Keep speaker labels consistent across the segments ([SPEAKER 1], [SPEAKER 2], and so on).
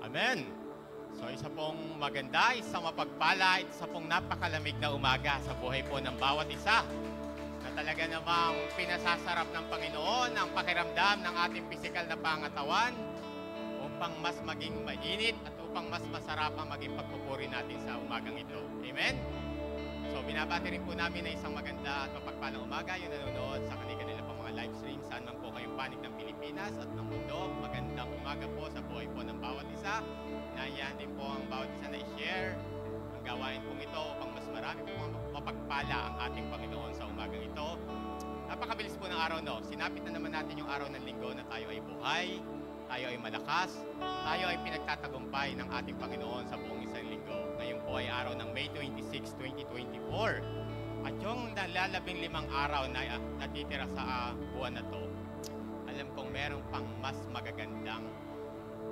[SPEAKER 1] Amen. So isa pong maganda, isang mapagpala, isa pong napakalamig na umaga sa buhay po ng bawat isa na talaga namang pinasasarap ng Panginoon ang pakiramdam ng ating pisikal na pangatawan upang mas maging mainit at upang mas masarap ang maging pagpupuri natin sa umagang ito. Amen? So binabati rin po namin na isang maganda at mapagpalang umaga yung nanonood sa kanila pang mga live stream saan man po kayong panig ng Pilipinas at ng mundo. Magandang umaga po sa buhay po ng bawat isa. Naiyan din po ang bawat isa na i-share ang gawain pong ito upang mas marami po mapagpala ang ating Panginoon sa umagang ito. Napakabilis po ng araw, no? Sinapit na naman natin yung araw ng linggo na tayo ay buhay, tayo ay malakas, tayo ay pinagtatagumpay ng ating Panginoon sa buong isang linggo. Ngayon po ay araw ng May 26, 2024. At yung nalalabing-limang araw na natitira sa buwan na to, alam kong meron pang mas magagandang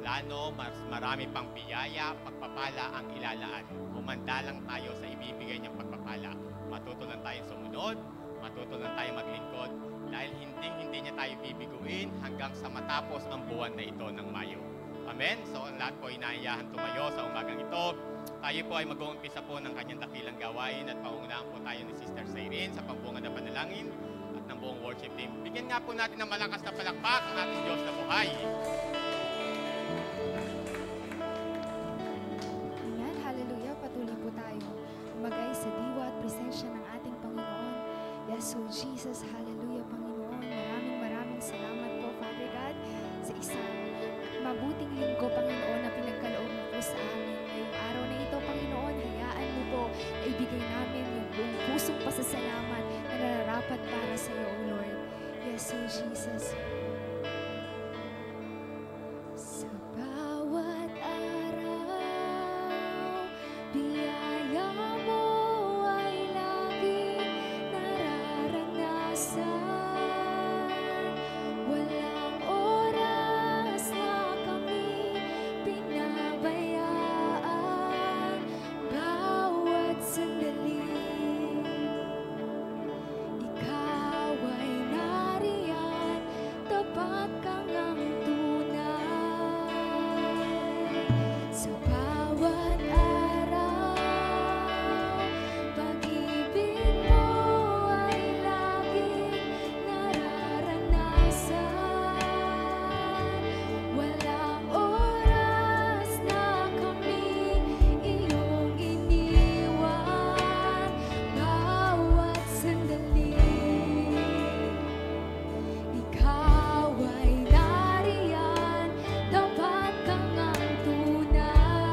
[SPEAKER 1] plano, mas marami pang biyaya, pagpapala ang ilalaan. Humanda lang tayo sa ibibigay niyang pagpapala. Matuto lang tayong sumunod, matuto lang tayong maglingkod, dahil hindi niya tayo bibiguin hanggang sa matapos ang buwan na ito ng Mayo. Amen? So ang lahat po ay naiyahan tumayo sa umagang ito. Tayo po ay mag-uumpisa po ng kanyang dakilang gawain at pangungunahan po tayo ni Sister Cyrene sa pambungad na panalangin at ng buong worship team. Bigyan nga po natin ng malakas na palakpak ang ating Diyos na buhay.
[SPEAKER 2] Amen. Hallelujah. Patuloy po tayo umagay sa diwa at presensya ng ating Panginoon. Yes, so Jesus, hallelujah, Panginoon. Maraming salamat po, Father God, sa isang mabuting linggo, Panginoon, na pinagkaloob mo po sa amin. Ngayong araw na ito, Panginoon, hayaan mo po na ibigay namin yung buong pusong pasasalamat na nararapat para sa iyo, O Lord. Yes, so Jesus. Sa bawat araw, biyaya mo ay laging nararanasan. Walang oras na kami pinabayaan. Bawat sandali, ikaw ay nariyan, tapat kang ang tunay. Sa bawat araw, pag-ibig mo ay laging nararanasan. Walang oras na kami iyong iniwan. Bawat sandali, ikaw ay nariyan, tapat kang ang tunay.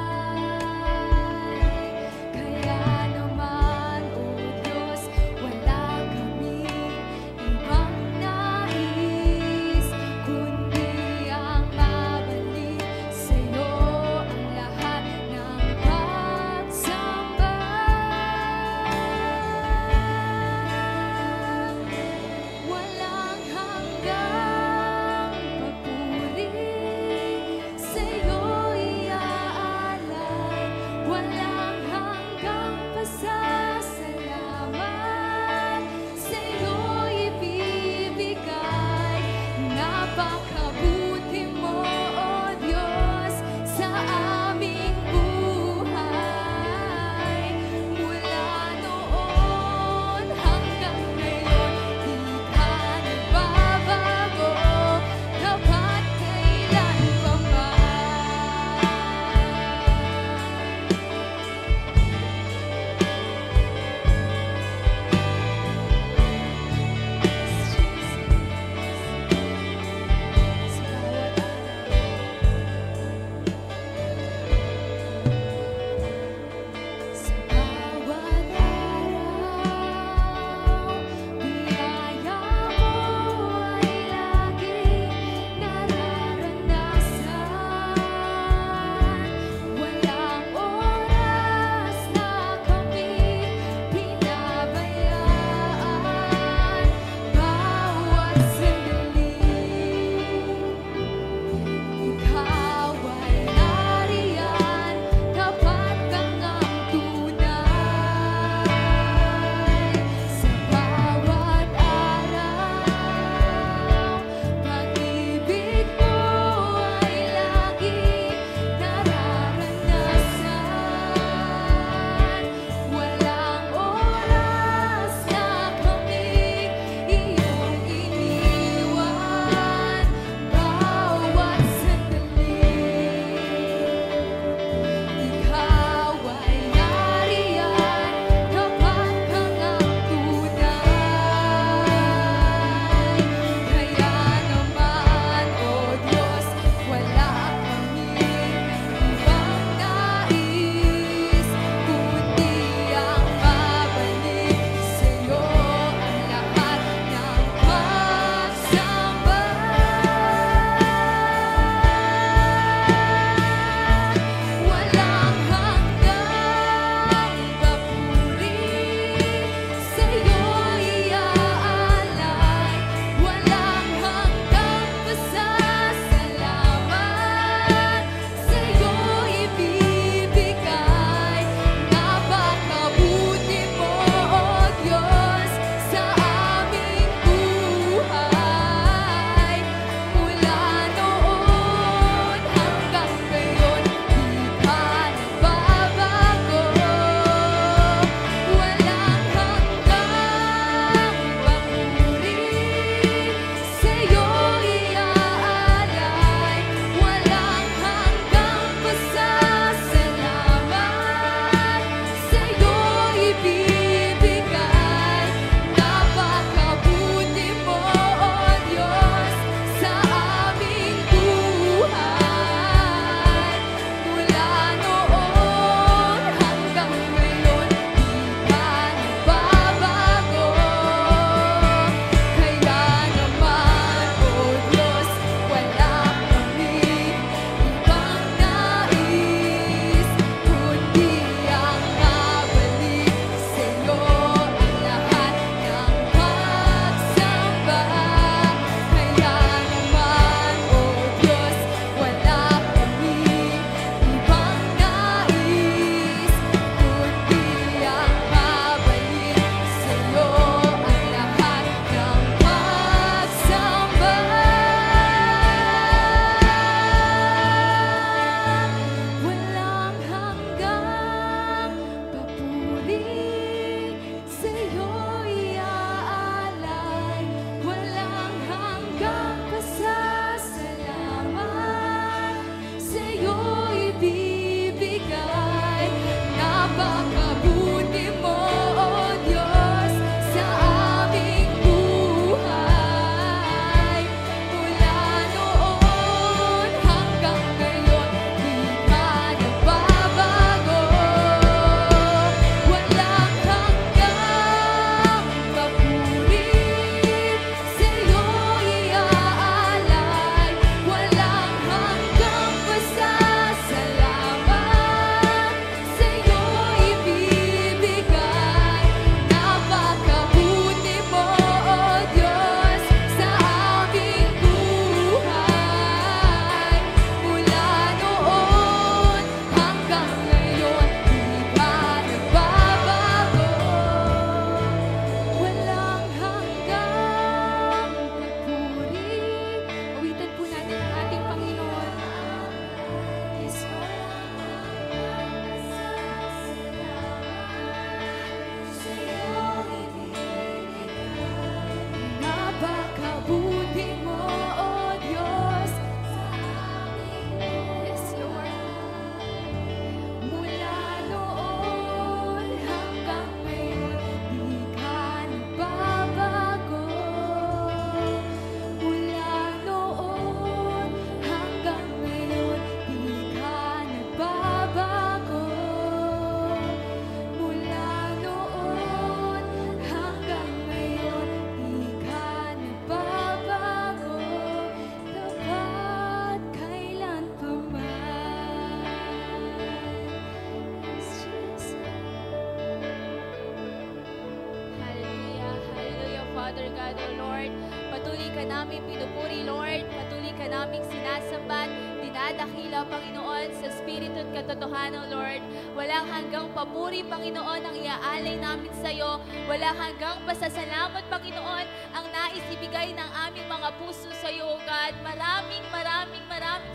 [SPEAKER 3] Father God, O Lord. Patuloy ka namin pinupuri, Lord. Patuloy ka namin sinasambat, dinadakila, Panginoon, sa Espiritu at katotohanan, Lord. Walang hanggang papuri, Panginoon, ang iaalay namin sa iyo. Walang hanggang pasasalamat, Panginoon, ang nais ibigay ng aming mga puso sa iyo, O God. Maraming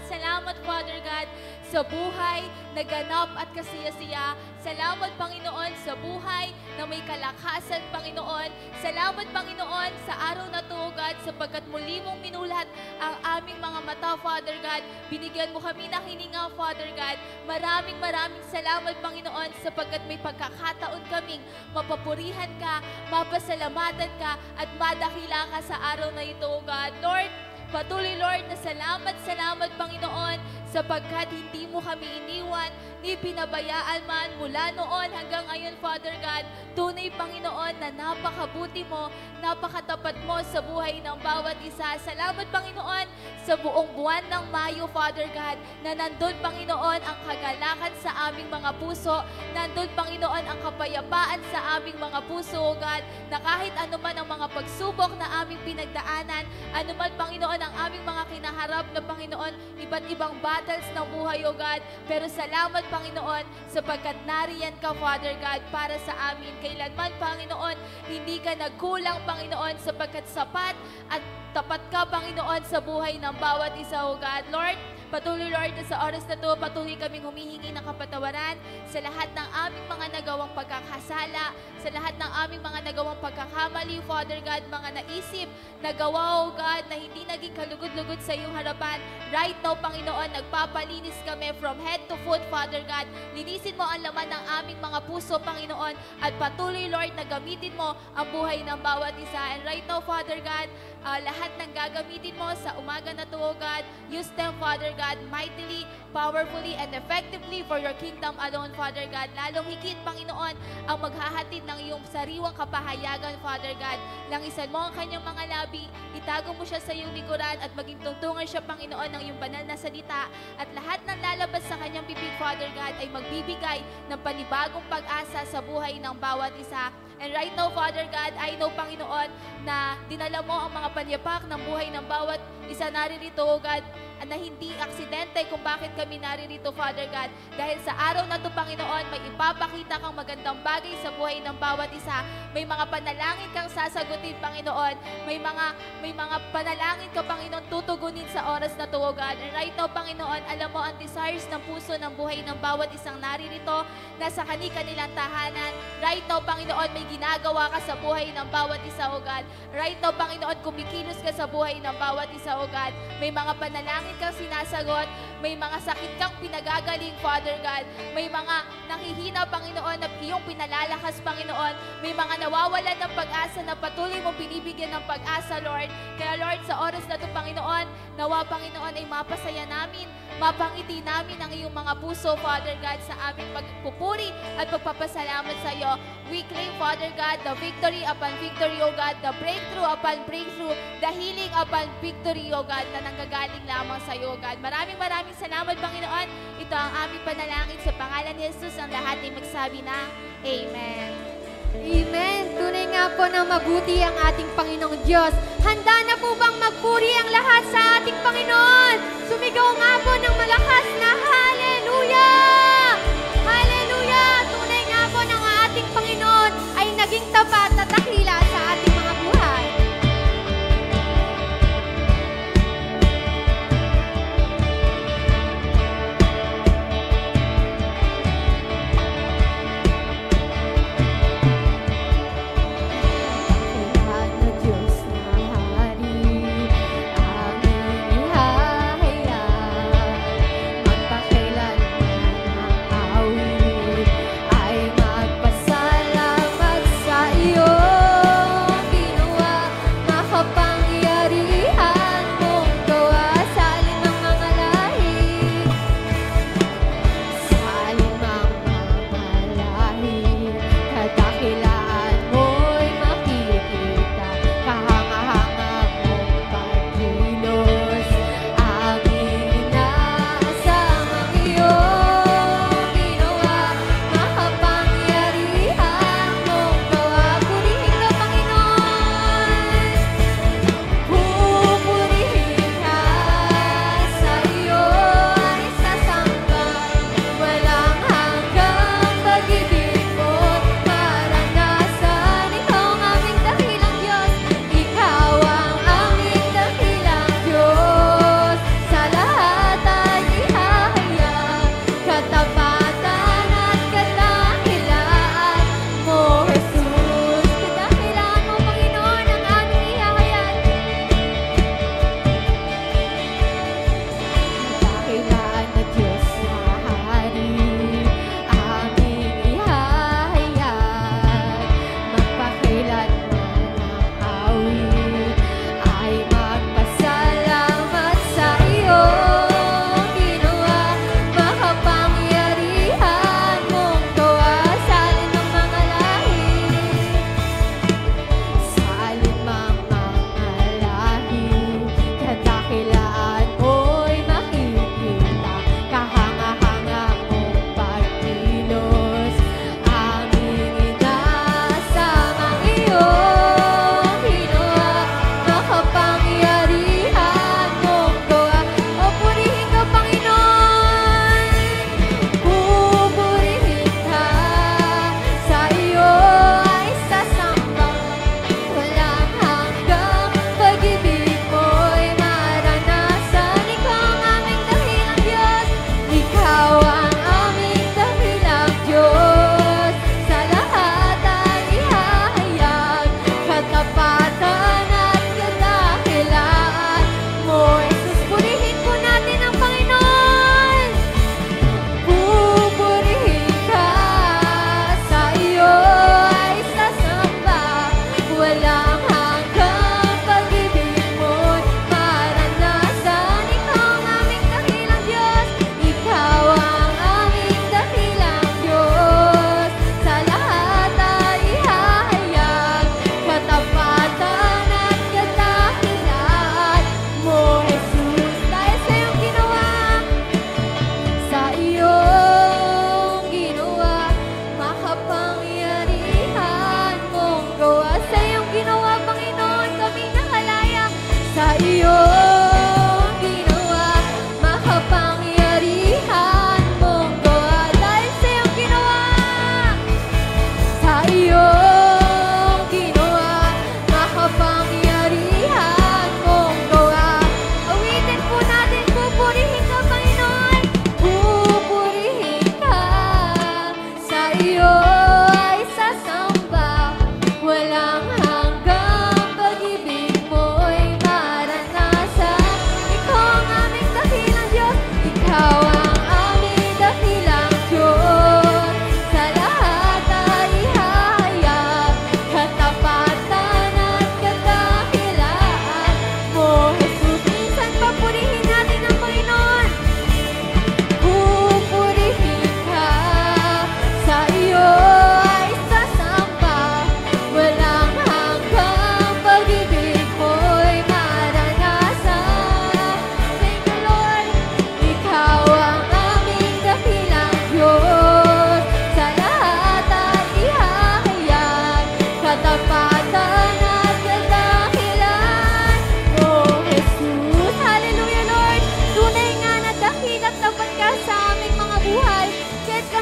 [SPEAKER 3] salamat, Father God, sa buhay na ganap at kasiyasiya. Salamat, Panginoon, sa buhay na may kalakasan, Panginoon. Salamat, Panginoon, sa araw na to, O God, sapagkat muli mong minulat ang aming mga mata, Father God. Binigyan mo kami ng hininga, Father God. Maraming salamat, Panginoon, sapagkat may pagkakataon kaming mapapurihan ka, mapasalamatan ka, at madakila ka sa araw na ito, O God. Lord, patuloy, Lord, na salamat, Panginoon, sapagkat hindi mo kami iniwan, ni pinabayaan man mula noon hanggang ngayon, Father God. Tunay, Panginoon, na napakabuti mo, napakatapat mo sa buhay ng bawat isa. Salamat, Panginoon, sa buong buwan ng Mayo, Father God, na nandun, Panginoon, ang kagalakan sa aming mga puso, nandun, Panginoon, ang kapayapaan sa aming mga puso, O God, na kahit anuman ang mga pagsubok na aming pinagdaanan, anuman, Panginoon, ang aming mga kinaharap na, Panginoon, iba't ibang battles ng buhay, O God, pero salamat, Panginoon, sapagkat nariyan ka, Father God, para sa amin. Kailanman, Panginoon, hindi ka nagkulang, Panginoon, sapagkat sapat at tapat ka, Panginoon, sa buhay ng bawat isa, O God. Lord, patuloy, Lord, na sa oras na to, patuloy kaming humihingi ng kapatawaran sa lahat ng aming mga nagawang pagkakasala, sa lahat ng aming mga nagawang pagkakamali, Father God, mga naisip, nagawa, O God, na hindi naging kalugod-lugod sa iyong harapan. Right now, Panginoon, nagpapalinis kami from head to foot, Father God. Linisin mo ang laman ng aming mga puso, Panginoon, at patuloy, Lord, na gamitin mo ang buhay ng bawat isa. And right now, Father God, lahat ng gagamitin mo sa umaga na to, O God, use them, Father God, mightily, powerfully, and effectively for your kingdom alone, Father God. Lalong higit, Panginoon, ang maghahatid ng iyong sariwang kapahayagan, Father God. Langisan mo ang kanyang mga labi, itago mo siya sa iyong likuran, at maging tungtungan siya, Panginoon, ng iyong banal na salita. At lahat ng lalabas sa kanyang bibig, Father God, ay magbibigay ng panibagong pag-asa sa buhay ng bawat isa. And right now, Father God, I know, Panginoon, na dinala mo ang mga panyapak ng buhay ng bawat isa naririto, O God, na hindi aksidente kung bakit kami naririto, Father God. Dahil sa araw na ito, Panginoon, may ipapakita kang magandang bagay sa buhay ng bawat isa. May mga panalangin kang sasagutin, Panginoon. May mga panalangin ka, Panginoon, tutugunin sa oras na ito, O God. And right now, Panginoon, alam mo ang desires ng puso ng buhay ng bawat isang naririto, nasa kanilang tahanan. Right now, Panginoon, may ginagawa ka sa buhay ng bawat isa, O God. Right now, Panginoon, kumikilos ka sa buhay ng bawat isa, O God. May mga panalangin kang sinasagot, may mga sakit kang pinagagaling, Father God. May mga nanghihina, Panginoon, na iyong pinalalakas, Panginoon. May mga nawawalan ng pag-asa na patuloy mo binibigyan ng pag-asa, Lord. Kaya, Lord, sa oras na ito, Panginoon, nawa, Panginoon, ay mapasaya namin, mapangiti namin ang iyong mga puso, Father God, sa aming pagpupuri at pagpapasalamat sa iyo. We claim, Father God, the victory upon victory, O God, the breakthrough upon breakthrough, the healing upon victory, O God, na nanggagaling lamang sa iyo, O God. Maraming salamat, Panginoon. Ito ang aming panalangin sa pangalan ni Jesus. Ang lahat ay magsabi na, Amen.
[SPEAKER 4] Amen. Tunay nga po na mabuti ang ating Panginoong Diyos. Handa na po bang magpuri ang lahat sa ating Panginoon? Sumigaw nga po ng malakas na Hallelujah! Hallelujah! Tunay nga po ng ating Panginoon ay naging tapat at dakila sa ating mga buhay.
[SPEAKER 2] Magpakasalamat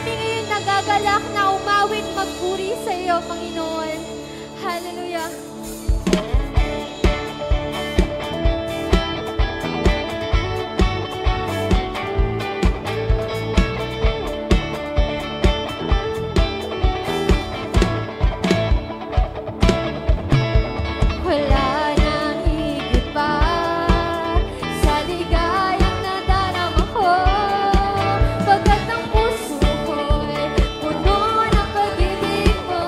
[SPEAKER 4] kami ngayon nagagalak na umawit magpuri sa iyo, Panginoon. Hallelujah. Wala nang higit pa sa ligayang nadarama ko, pagkat ang puso ko'y puno ng pag-ibig mo.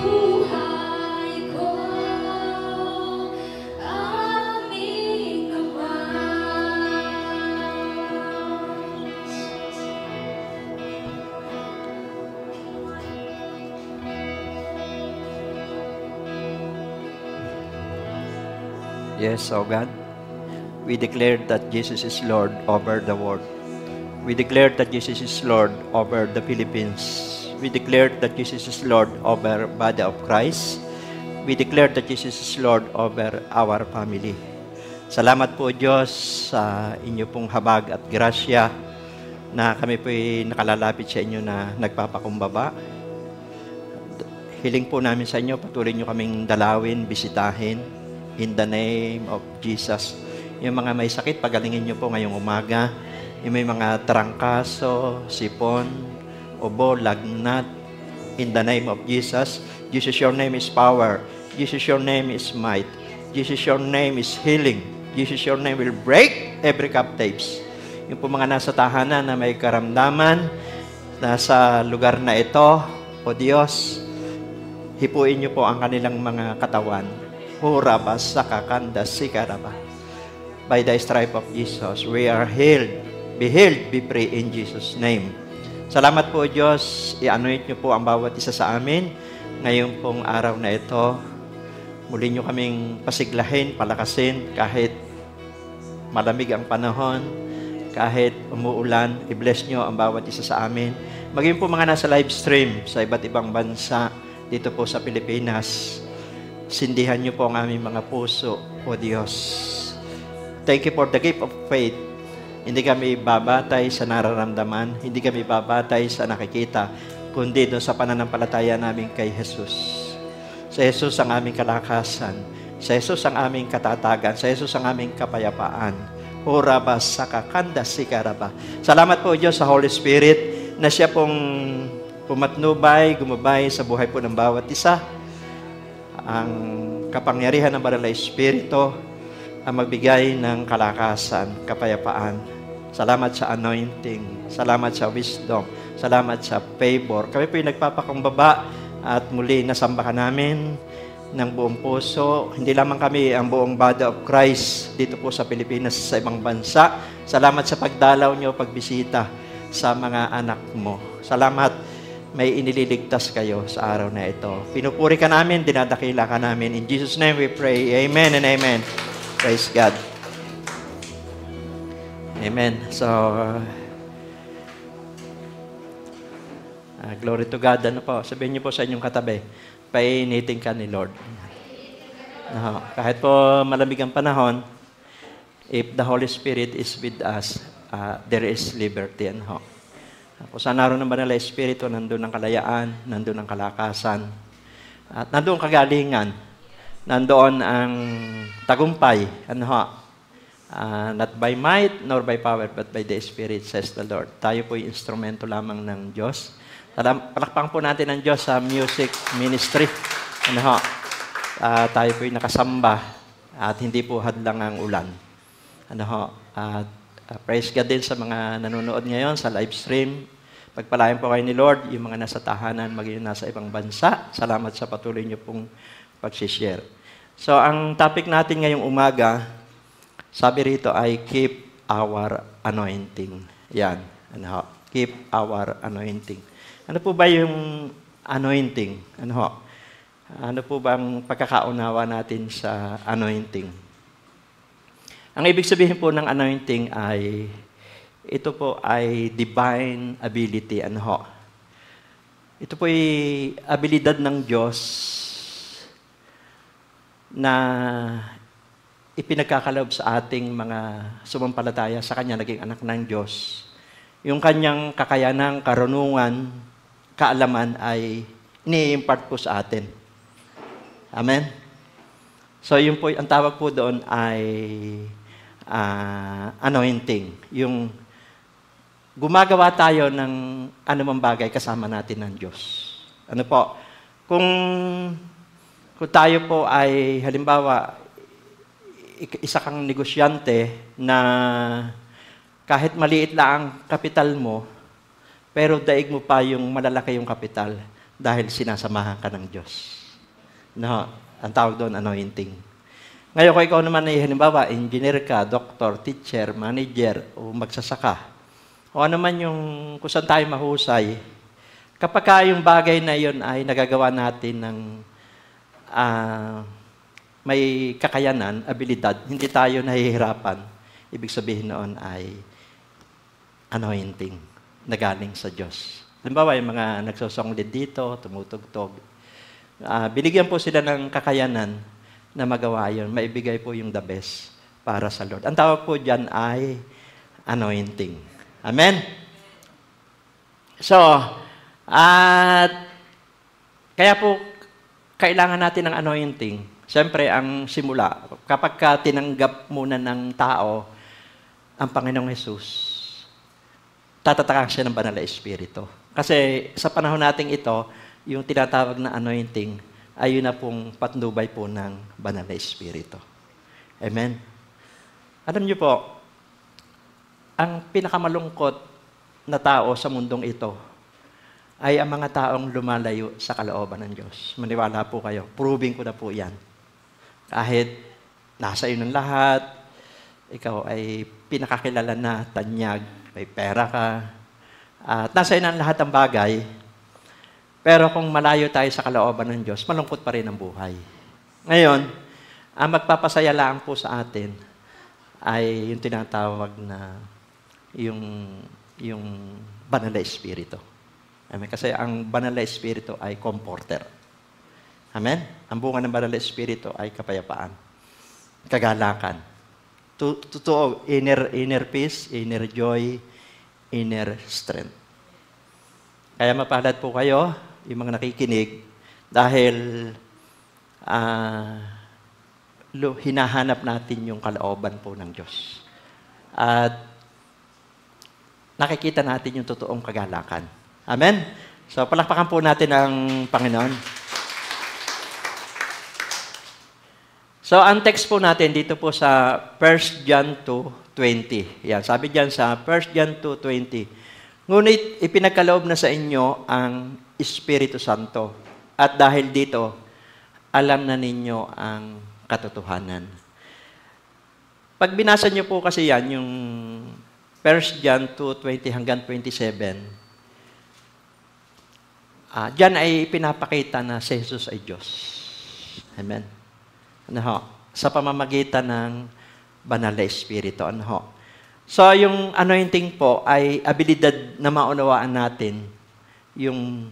[SPEAKER 3] buhay ko, aming Ama.
[SPEAKER 5] Yes, O God. We declare that Jesus is Lord over the world. We declare that Jesus is Lord over the Philippines. We declare that Jesus is Lord over body of Christ. We declare that Jesus is Lord over our family. Salamat po Diyos sa inyo pong habag at grasya na kami po'y nakalalapit sa inyo na nagpapakumbaba. Hiling po namin sa inyo, patuloy nyo kaming dalawin, bisitahin in the name of Jesus. Yung mga may sakit, pagalingin nyo po ngayong umaga. Yung may mga trangkaso, sipon, ubo, lagnat, in the name of Jesus. Jesus, your name is power. Jesus, your name is might. Jesus, your name is healing. Jesus, your name will break every captives. Yung po mga nasa tahanan na may karamdaman, nasa lugar na ito, O Diyos, hipuin niyo po ang kanilang mga katawan. Huraba, sakakanda, sikaraba. By the stripe of Jesus, we are healed. Be healed, be free in Jesus' name. Salamat po Diyos, i-anoint niyo po ang bawat isa sa amin. Ngayong pong araw na ito, muli niyo kaming pasiglahin, palakasin, kahit malamig ang panahon, kahit umuulan, i-bless niyo ang bawat isa sa amin. Maging po mga nasa live stream sa iba't ibang bansa, dito po sa Pilipinas, sindihan niyo po ang aming mga puso, O Diyos. Thank you for the gift of faith. Hindi kami babatay sa nararamdaman, hindi kami babatay sa nakikita, kundi doon sa pananampalataya namin kay Jesus. Sa Jesus ang aming kalakasan, sa Jesus ang aming katatagan, sa Jesus ang aming kapayapaan. Uraba sakakanda sikaraba. Salamat po Diyos sa Holy Spirit na siya pong pumatnubay, gumabay sa buhay po ng bawat isa. Ang kapangyarihan ng Banal na Espiritu ang magbigay ng kalakasan, kapayapaan. Salamat sa anointing, salamat sa wisdom, salamat sa favor. Kami po yung nagpapakumbaba at muli nasamba ka namin ng buong puso. Hindi lamang kami, ang buong body of Christ dito po sa Pilipinas, sa ibang bansa. Salamat sa pagdalaw nyo, pagbisita sa mga anak mo. Salamat, may inililigtas kayo sa araw na ito. Pinupuri ka namin, dinadakila ka namin. In Jesus' name we pray. Amen and amen. Praise God. Amen. So, glory to God. Ano po? Sabihin niyo po sa inyong katabi, painitin ka ni Lord. Kahit po malamig ang panahon, if the Holy Spirit is with us, there is liberty. Kung saan naroon ng Banal na Espiritu, nandun ang kalayaan, nandun ang kalakasan, at nandun ang kagalingan, nandoon ang tagumpay. Not by might, nor by power, but by the Spirit, says the Lord. Tayo po yung instrumento lamang ng Diyos. Palakpakan po natin ang Diyos sa music ministry. Tayo po yung nakasamba at hindi po hadlang ang ulan. Praise God din sa mga nanonood ngayon sa live stream. Pagpalain po kayo ni Lord, yung mga nasa tahanan, maging nasa ibang bansa. Salamat sa patuloy niyo pong pag-share. So, ang topic natin ngayong umaga, sabi rito ay keep our anointing. Yan. Keep our anointing. Ano po ba yung anointing? Ano po ba ang pagkakaunawa natin sa anointing? Ang ibig sabihin po ng anointing ay, ito po ay divine ability. Ito po ay abilidad ng Diyos na ipinagkakaloob sa ating mga sumampalataya sa Kanya, naging anak ng Diyos. Yung Kanyang kakayanan, karunungan, kaalaman ay ini-impart po sa atin. Amen? So, yun po, ang tawag po doon ay anointing. Yung gumagawa tayo ng anumang bagay kasama natin ng Diyos. Kung tayo po ay, halimbawa, isa kang negosyante na kahit maliit lang ang kapital mo, pero daig mo pa yung malalaki yung kapital. dahil sinasamahan ka ng Diyos. No, ang tawag doon, anointing. Ngayon, kung ikaw naman ay halimbawa, engineer ka, doctor, teacher, manager, o magsasaka, o ano man yung kung saan tayo mahusay, kapag yung bagay na yun ay nagagawa natin ng may kakayanan, abilidad, hindi tayo nahihirapan, ibig sabihin noon ay anointing na galing sa Diyos. Halimbawa, yung mga nagsosonglid dito, tumutugtog, binigyan po sila ng kakayanan na magawa yun. Maibigay po yung the best para sa Lord. Ang tawag po dyan ay anointing. Amen? So, at kaya po, kailangan natin ng anointing. Siyempre, ang simula, kapag ka tinanggap muna ng tao ang Panginoong Hesus, tatatakan siya ng banal na Espiritu. Kasi sa panahon nating ito, yung tinatawag na anointing, ay yun na pong patnubay po ng banal na Espiritu. Amen? Alam niyo po, ang pinakamalungkot na tao sa mundong ito ay ang mga taong lumalayo sa kalooban ng Diyos. Maniwala po kayo. Proving ko na po yan. Kahit nasa iyo ng lahat, ikaw ay pinakakilala na, tanyag, may pera ka, at nasa iyo ng lahat ang bagay, pero kung malayo tayo sa kalooban ng Diyos, malungkot pa rin ang buhay. Ngayon, ang magpapasaya lang po sa atin ay yung tinatawag na yung banal na Espiritu. Amen? Kasi ang banal na Espiritu ay comforter. Amen? Ang bunga ng banal na Espiritu ay kapayapaan, kagalakan. Totoo, inner peace, inner joy, inner strength. Kaya mapalad po kayo, yung mga nakikinig, dahil hinahanap natin yung kalooban po ng Diyos. At nakikita natin yung totoong kagalakan. Amen? So, palakpakan po natin ang Panginoon. So, ang text po natin dito po sa 1 John 2:20. Yan, sabi diyan sa 1 John 2:20. Ngunit ipinagkaloob na sa inyo ang Espiritu Santo. At dahil dito, alam na ninyo ang katotohanan. Pag binasa niyo po kasi yan, yung 1 John 2:20 hanggang 27, diyan ay pinapakita na si Jesus ay Diyos. Amen. Ano ho? Sa pamamagitan ng banal na Espiritu. Ano ho? So, yung anointing po ay abilidad na maunawaan natin yung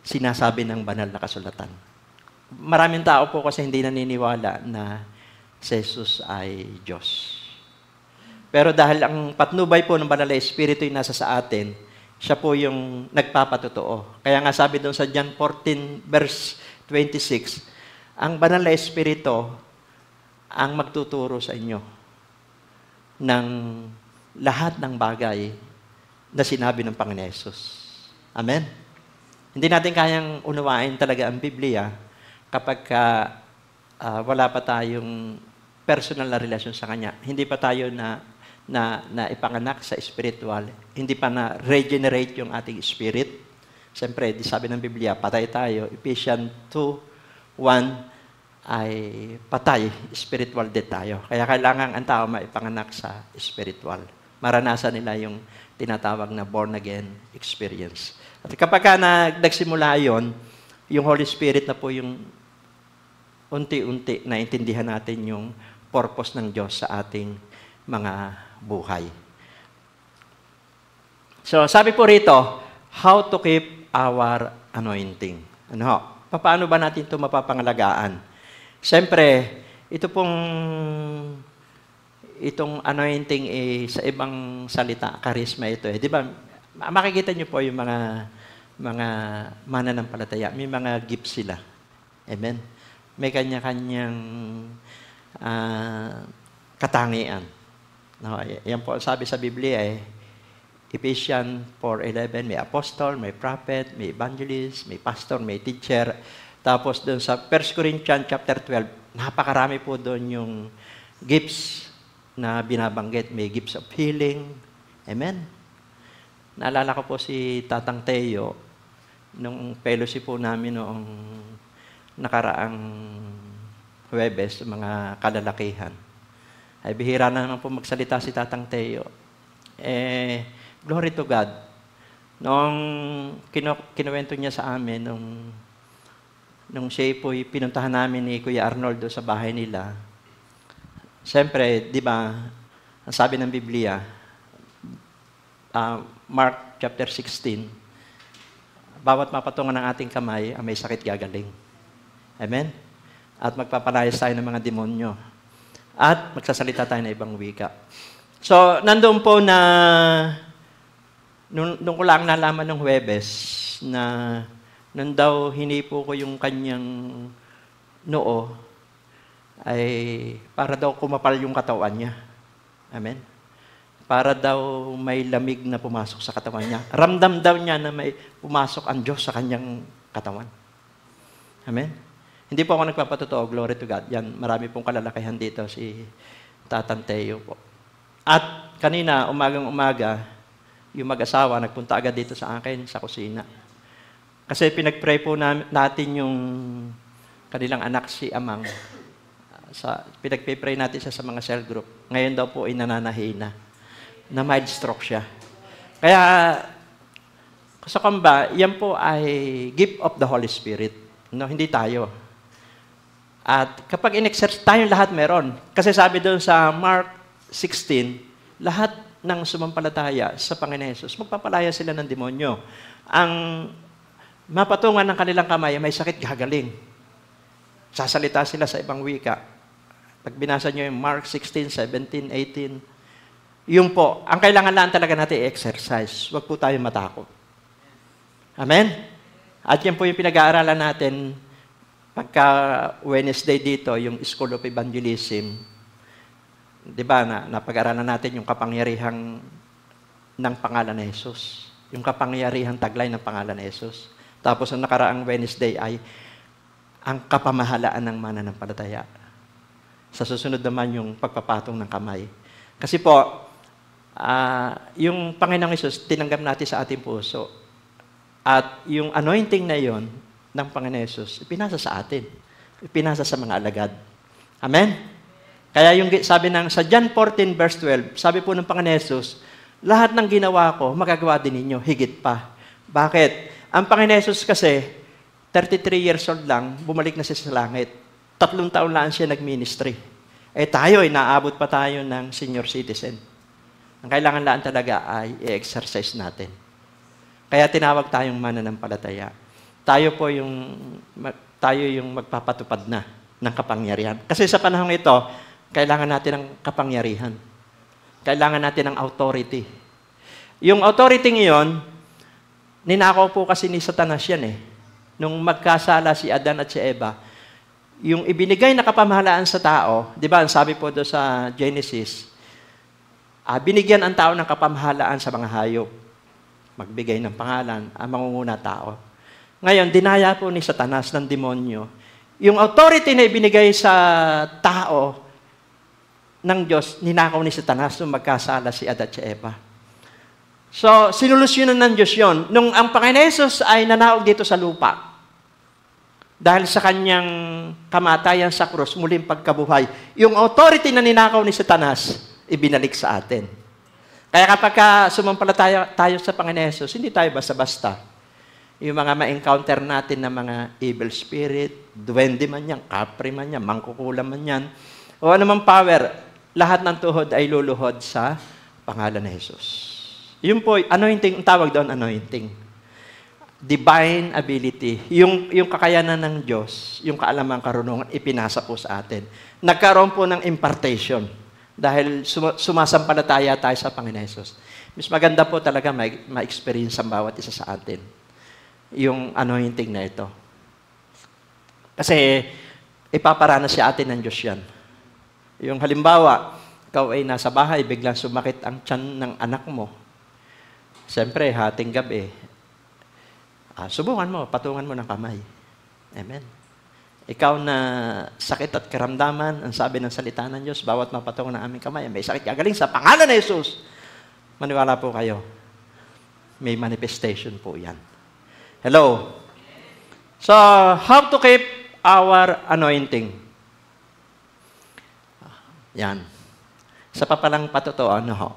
[SPEAKER 5] sinasabi ng banal na kasulatan. Maraming tao po kasi hindi naniniwala na si Jesus ay Diyos. Pero dahil ang patnubay po ng banal na Espiritu yung nasa sa atin, siya po yung nagpapatotoo. Kaya nga sabi doon sa John 14 verse 26, ang banal na Espiritu ang magtuturo sa inyo ng lahat ng bagay na sinabi ng Panginoon Hesus. Amen? Hindi natin kayang unawain talaga ang Biblia kapag wala pa tayong personal na relasyon sa Kanya. Hindi pa tayo na ipanganak sa spiritual. Hindi pa na-regenerate yung ating spirit. Siyempre, sabi ng Biblia, patay tayo. Ephesians 2:1 ay patay, spiritual death tayo. Kaya kailangan ang tao maipanganak sa spiritual. Maranasan nila yung tinatawag na born-again experience. At kapag nagsimula yon, yung Holy Spirit na po yung unti-unti naintindihan natin yung purpose ng Diyos sa ating mga buhay. So, sabi po rito, how to keep our anointing. Ano ho? Paano ba natin ito mapapangalagaan? Siyempre, itong anointing sa ibang salita, charisma ito. Di ba? Makikita niyo po yung mga mananampalataya. May mga gifts sila. Amen? May kanya-kanyang katangian. No, yan po sabi sa Biblia Ephesians 4:11, may apostle, may prophet, may evangelist, may pastor, may teacher. Tapos doon sa 1 Corinthians chapter 12, napakarami po doon yung gifts na binabanggit. May gifts of healing. Amen? Naalala ko po si Tatang Teo, nung fellowship po namin noong nakaraang Huwebes, mga kalalakihan. Ay bihira na naman po magsalita si Tatang Teo. Glory to God. Noong kinuwento niya sa amin, nung siya po'y pinuntahan namin ni Kuya Arnoldo sa bahay nila, siyempre, di ba, ang sabi ng Biblia, Mark chapter 16, bawat mapatungan ng ating kamay, ang may sakit gagaling. Amen? At magpapalayas tayo ng mga demonyo. At magsasalita tayo ng ibang wika. So, nandun po na, nung ko lang nalaman ng Huwebes, na nung daw hinipo ko yung kanyang noo, ay para daw kumapal yung katawan niya. Amen? Para daw may lamig na pumasok sa katawan niya. Ramdam daw niya na may pumasok ang Diyos sa kanyang katawan. Amen? Hindi po ako nagpapatotoo, glory to God. Yan, marami pong kalalakihan dito, si Tatang Teo po. At kanina, umagang-umaga, yung mag-asawa, nagpunta agad dito sa akin, sa kusina. Kasi pinag-pray po natin yung kanilang anak, si Amang. Pinag-pray natin siya sa mga cell group. Ngayon daw po ay nananahina. Na mild stroke siya. Kaya, sa kamba, yan po ay gift of the Holy Spirit. No, hindi tayo. At kapag in-exercise, tayong lahat meron. Kasi sabi doon sa Mark 16, lahat ng sumampalataya sa Panginoon Hesus, magpapalaya sila ng demonyo. Ang mapatungan ng kanilang kamay, may sakit gagaling. Sasalita sila sa ibang wika. Pag binasa nyo yung Mark 16, 17, 18, yun po, ang kailangan lang talaga natin i-exercise. Huwag po tayo matakot. Amen? At yan po yung pinag-aaralan natin pagka Wednesday dito, yung School of Evangelism. Di ba, napag-aralan natin yung kapangyarihang ng pangalan ni Jesus. Yung kapangyarihang taglay ng pangalan ni Jesus. Tapos ang nakaraang Wednesday ay ang kapamahalaan ng mananampalataya. Sa susunod naman yung pagpapatong ng kamay. Kasi po, yung Panginoong Jesus, tinanggap natin sa ating puso. At yung anointing na yon ng Panginoong Jesus, ipinasa sa atin. Ipinasa sa mga alagad. Amen? Kaya yung sabi sa John 14 verse 12, sabi po ng Panginoong Jesus, lahat ng ginawa ko, magagawa din ninyo, higit pa. Bakit? Ang Panginoong Jesus kasi, 33 years old lang, bumalik na siya sa langit. 3 taon lang siya nag-ministry. Tayo, naabot pa tayo ng senior citizen. Ang kailangan lang talaga ay i-exercise natin. Kaya tinawag tayong mananampalataya. Tayo yung magpapatupad na ng kapangyarihan. Kasi sa panahon ito, kailangan natin ng kapangyarihan. Kailangan natin ng authority. Yung authority ngayon, ninakaw po kasi ni Satanas yan Nung magkasala si Adan at si Eva, yung ibinigay na kapamahalaan sa tao, di ba, ang sabi po doon sa Genesis, binigyan ang tao ng kapamahalaan sa mga hayop. Magbigay ng pangalan, ang mangunguna tao. Ngayon, dinaya po ni Satanas ng demonyo. Yung authority na ibinigay sa tao ng Diyos, ninakaw ni Satanas nung magkasala si Adan at si Eva. So, sinulusyonan ng Diyos yun. Nung ang Panginoon Jesus ay nanaog dito sa lupa, dahil sa kanyang kamatayan sa krus, muling pagkabuhay, yung authority na ninakaw ni Satanas, ibinalik sa atin. Kaya kapag sumampalataya tayo sa Panginoon Jesus, hindi tayo basta-basta. Yung mga ma-encounter natin na mga evil spirit, duwende man yan, kapre man yan, mangkukulam man yan, o anumang power, lahat ng tuhod ay luluhod sa pangalan ni Jesus. Yun po, anointing, ang tawag doon, anointing. Divine ability. Yung kakayanan ng Diyos, yung kaalaman, karunungan, ipinasa po sa atin. Nagkaroon po ng impartation dahil sumasampalataya tayo sa Panginoon Jesus. Mas maganda po talaga ma-experience ang bawat isa sa atin. Yung anointing na ito. Kasi ipaparanas sa atin ng Diyos yan. Yung halimbawa, ikaw ay nasa bahay, biglang sumakit ang tiyan ng anak mo. Siyempre, hating gabi, subukan mo, patungan mo ng kamay. Amen. Ikaw na sakit at karamdaman, ang sabi ng salita ng Diyos, bawat mapatungan ng aming kamay, may sakit gagaling sa pangalan ng Jesus. Maniwala po kayo, may manifestation po yan. Hello? So, how to keep our anointing? Yan. Sa papalang patotoo, ho?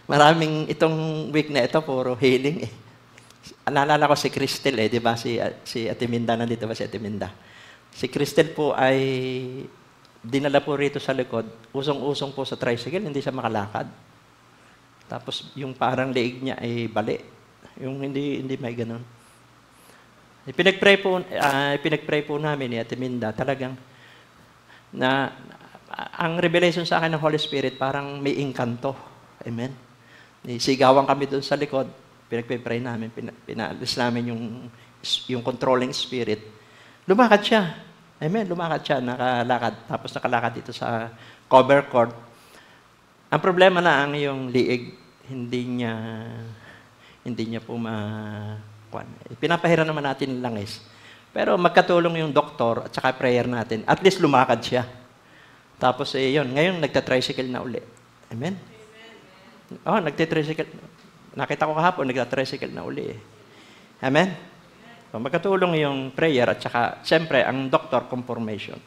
[SPEAKER 5] Maraming itong week na ito, puro healing eh. Naalala ko si Cristel di ba? Si Ate Minda, nandito ba si Ate Minda? Si Cristel po ay dinala po rito sa likod. Usong-usong po sa tricycle, hindi siya makalakad. Tapos yung parang leeg niya ay bali. Yung hindi may ganun. Pinag-pray po namin ni Ate Minda, talagang ang revelation sa akin ng Holy Spirit, parang may engkanto. Amen? Sigawan kami doon sa likod, pinag-pray namin, pinaalis namin yung controlling spirit. Lumakad siya. Amen? Lumakad siya, nakalakad. Tapos nakalakad dito sa cover court. Ang problema na ang yung liig, hindi niya po pinapahiran naman natin ng langis. Pero magkatulong yung doktor at saka prayer natin. At least lumakad siya. Tapos yun, ngayon nagta-tricycle na uli. Amen? Oh, nagta-tricycle. Nakita ko kahapon, nagta-tricycle na uli. Amen? So, magkatulong yung prayer at saka, siyempre, ang doctor confirmation.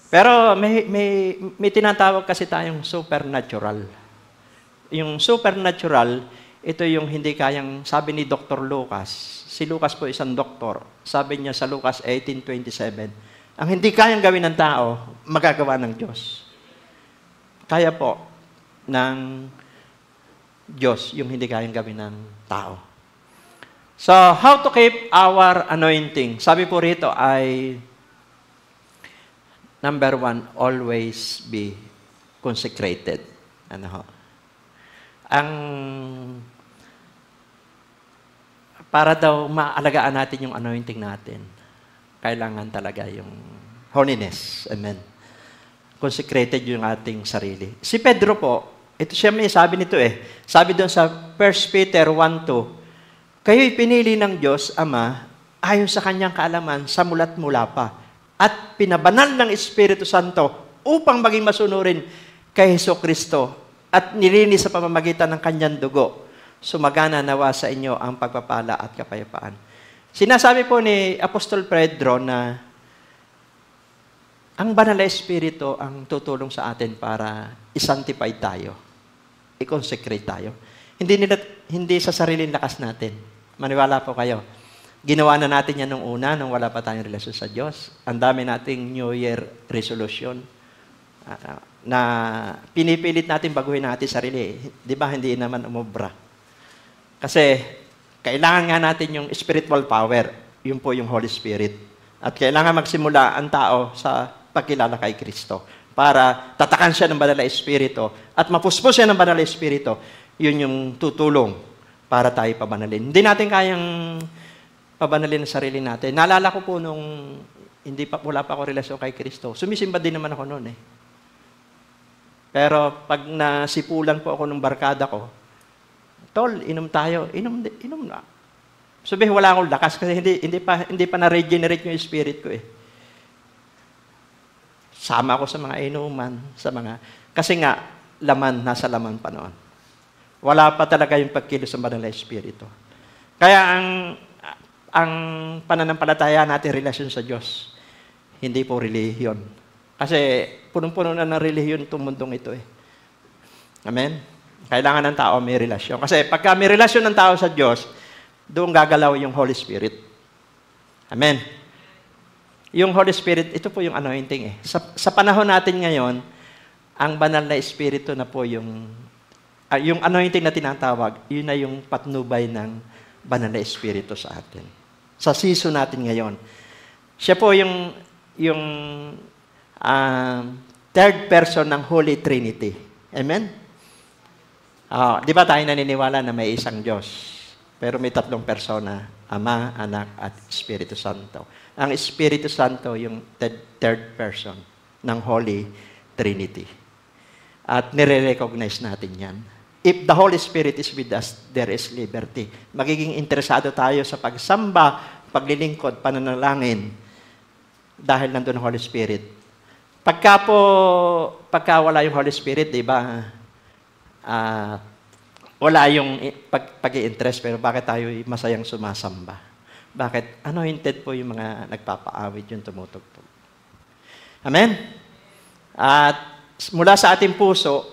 [SPEAKER 5] Pero may tinatawag kasi tayong supernatural. Yung supernatural, ito yung hindi kayang, sabi ni Dr. Lucas, si Lucas po isang doktor, sabi niya sa Lucas 18:27, ang hindi kayang gawin ng tao, magagawa ng Diyos. Kaya po ng Diyos yung hindi kayang gawin ng tao. So, how to keep our anointing? Sabi po rito ay, number 1, always be consecrated. Para daw maalagaan natin yung anointing natin, kailangan talaga yung holiness. Amen. Consecrated yung ating sarili. Si Pedro po, ito siya may sabi nito Sabi doon sa 1 Peter 1:2, kayo'y pinili ng Diyos, Ama, ayon sa kanyang kaalaman, sa mula't mula pa, at pinabanal ng Espiritu Santo upang maging masunurin kay Jesucristo at nilinis sa pamamagitan ng kanyang dugo. Sumagana nawa sa inyo ang pagpapala at kapayapaan. Sinasabi po ni Apostol Pedro na ang banal na Espiritu ang tutulong sa atin para i-sanctify tayo, i-consecrate tayo. Hindi sa sariling lakas natin. Maniwala po kayo. Ginawa na natin yan nung una, nung wala pa tayong relasyon sa Diyos. Ang dami nating New Year resolution na pinipilit natin baguhin natin sarili. Di ba hindi naman umubra? Kasi kailangan nga natin yung spiritual power. Yun po yung Holy Spirit. At kailangan magsimula ang tao sa pagkilala kay Kristo para tatakan siya ng banal na Espiritu at mapuspos siya ng banal na Espiritu. Yun yung tutulong para tayo pabanalin. Hindi natin kayang pabanalin ang sarili natin. Naalala ko po nung wala pa ako relasyon kay Kristo. Sumisimba din naman ako noon Pero pag nasipulan po ako ng barkada ko, Tol, inom tayo. Inom na. Sabihin, wala akong lakas kasi hindi pa na-regenerate yung spirit ko Sama ako sa mga inuman, kasi nga, nasa laman pa noon. Wala pa talaga yung pagkilos ng banal na Espiritu. Kaya ang pananampalataya natin, relasyon sa Diyos, hindi po relihiyon. Kasi punong-puno na ng relihiyon itong mundong ito Amen? Kailangan ng tao may relasyon. Kasi pagka may relasyon ng tao sa Diyos, doon gagalaw yung Holy Spirit. Amen? Yung Holy Spirit, ito po yung anointing Sa panahon natin ngayon, ang banal na Espiritu na po yung anointing na tinatawag, yun na yung patnubay ng banal na Espiritu sa atin. Sa season natin ngayon. Siya po yung third person ng Holy Trinity. Amen? Di ba tayo naniniwala na may isang Diyos? Pero may 3 persona, Ama, Anak, at Espiritu Santo. Ang Espiritu Santo yung third person ng Holy Trinity. At nire-recognize natin yan. If the Holy Spirit is with us, there is liberty. Magiging interesado tayo sa pagsamba, paglilingkod, pananalangin, dahil nandun ang Holy Spirit. Pagka wala yung Holy Spirit, di ba, wala yung pag-i-interest, pero bakit tayo masayang sumasamba? Bakit? Anointed po yung mga nagpapaawit, yung tumutugtog. Amen? At mula sa ating puso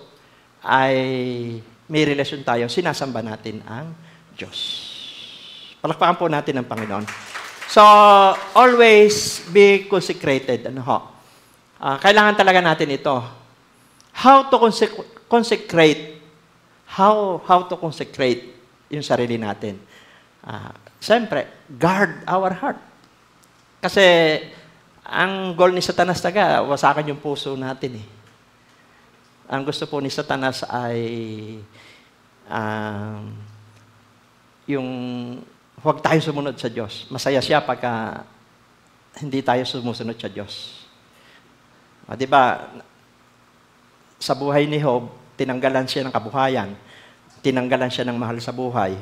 [SPEAKER 5] ay may relasyon tayo, sinasamba natin ang Diyos. Palakpakan po natin ang Panginoon. So, always be consecrated. Kailangan talaga natin ito. How to consecrate? How to consecrate yung sarili natin? Siyempre, guard our heart. Kasi, ang goal ni Satanas taga, wasakan yung puso natin eh. Ang gusto po ni Satanas ay yung huwag tayo sumunod sa Diyos. Masaya siya pagka hindi tayo sumusunod sa Diyos. Di ba, sa buhay ni Job, tinanggalan siya ng kabuhayan, tinanggalan siya ng mahal sa buhay,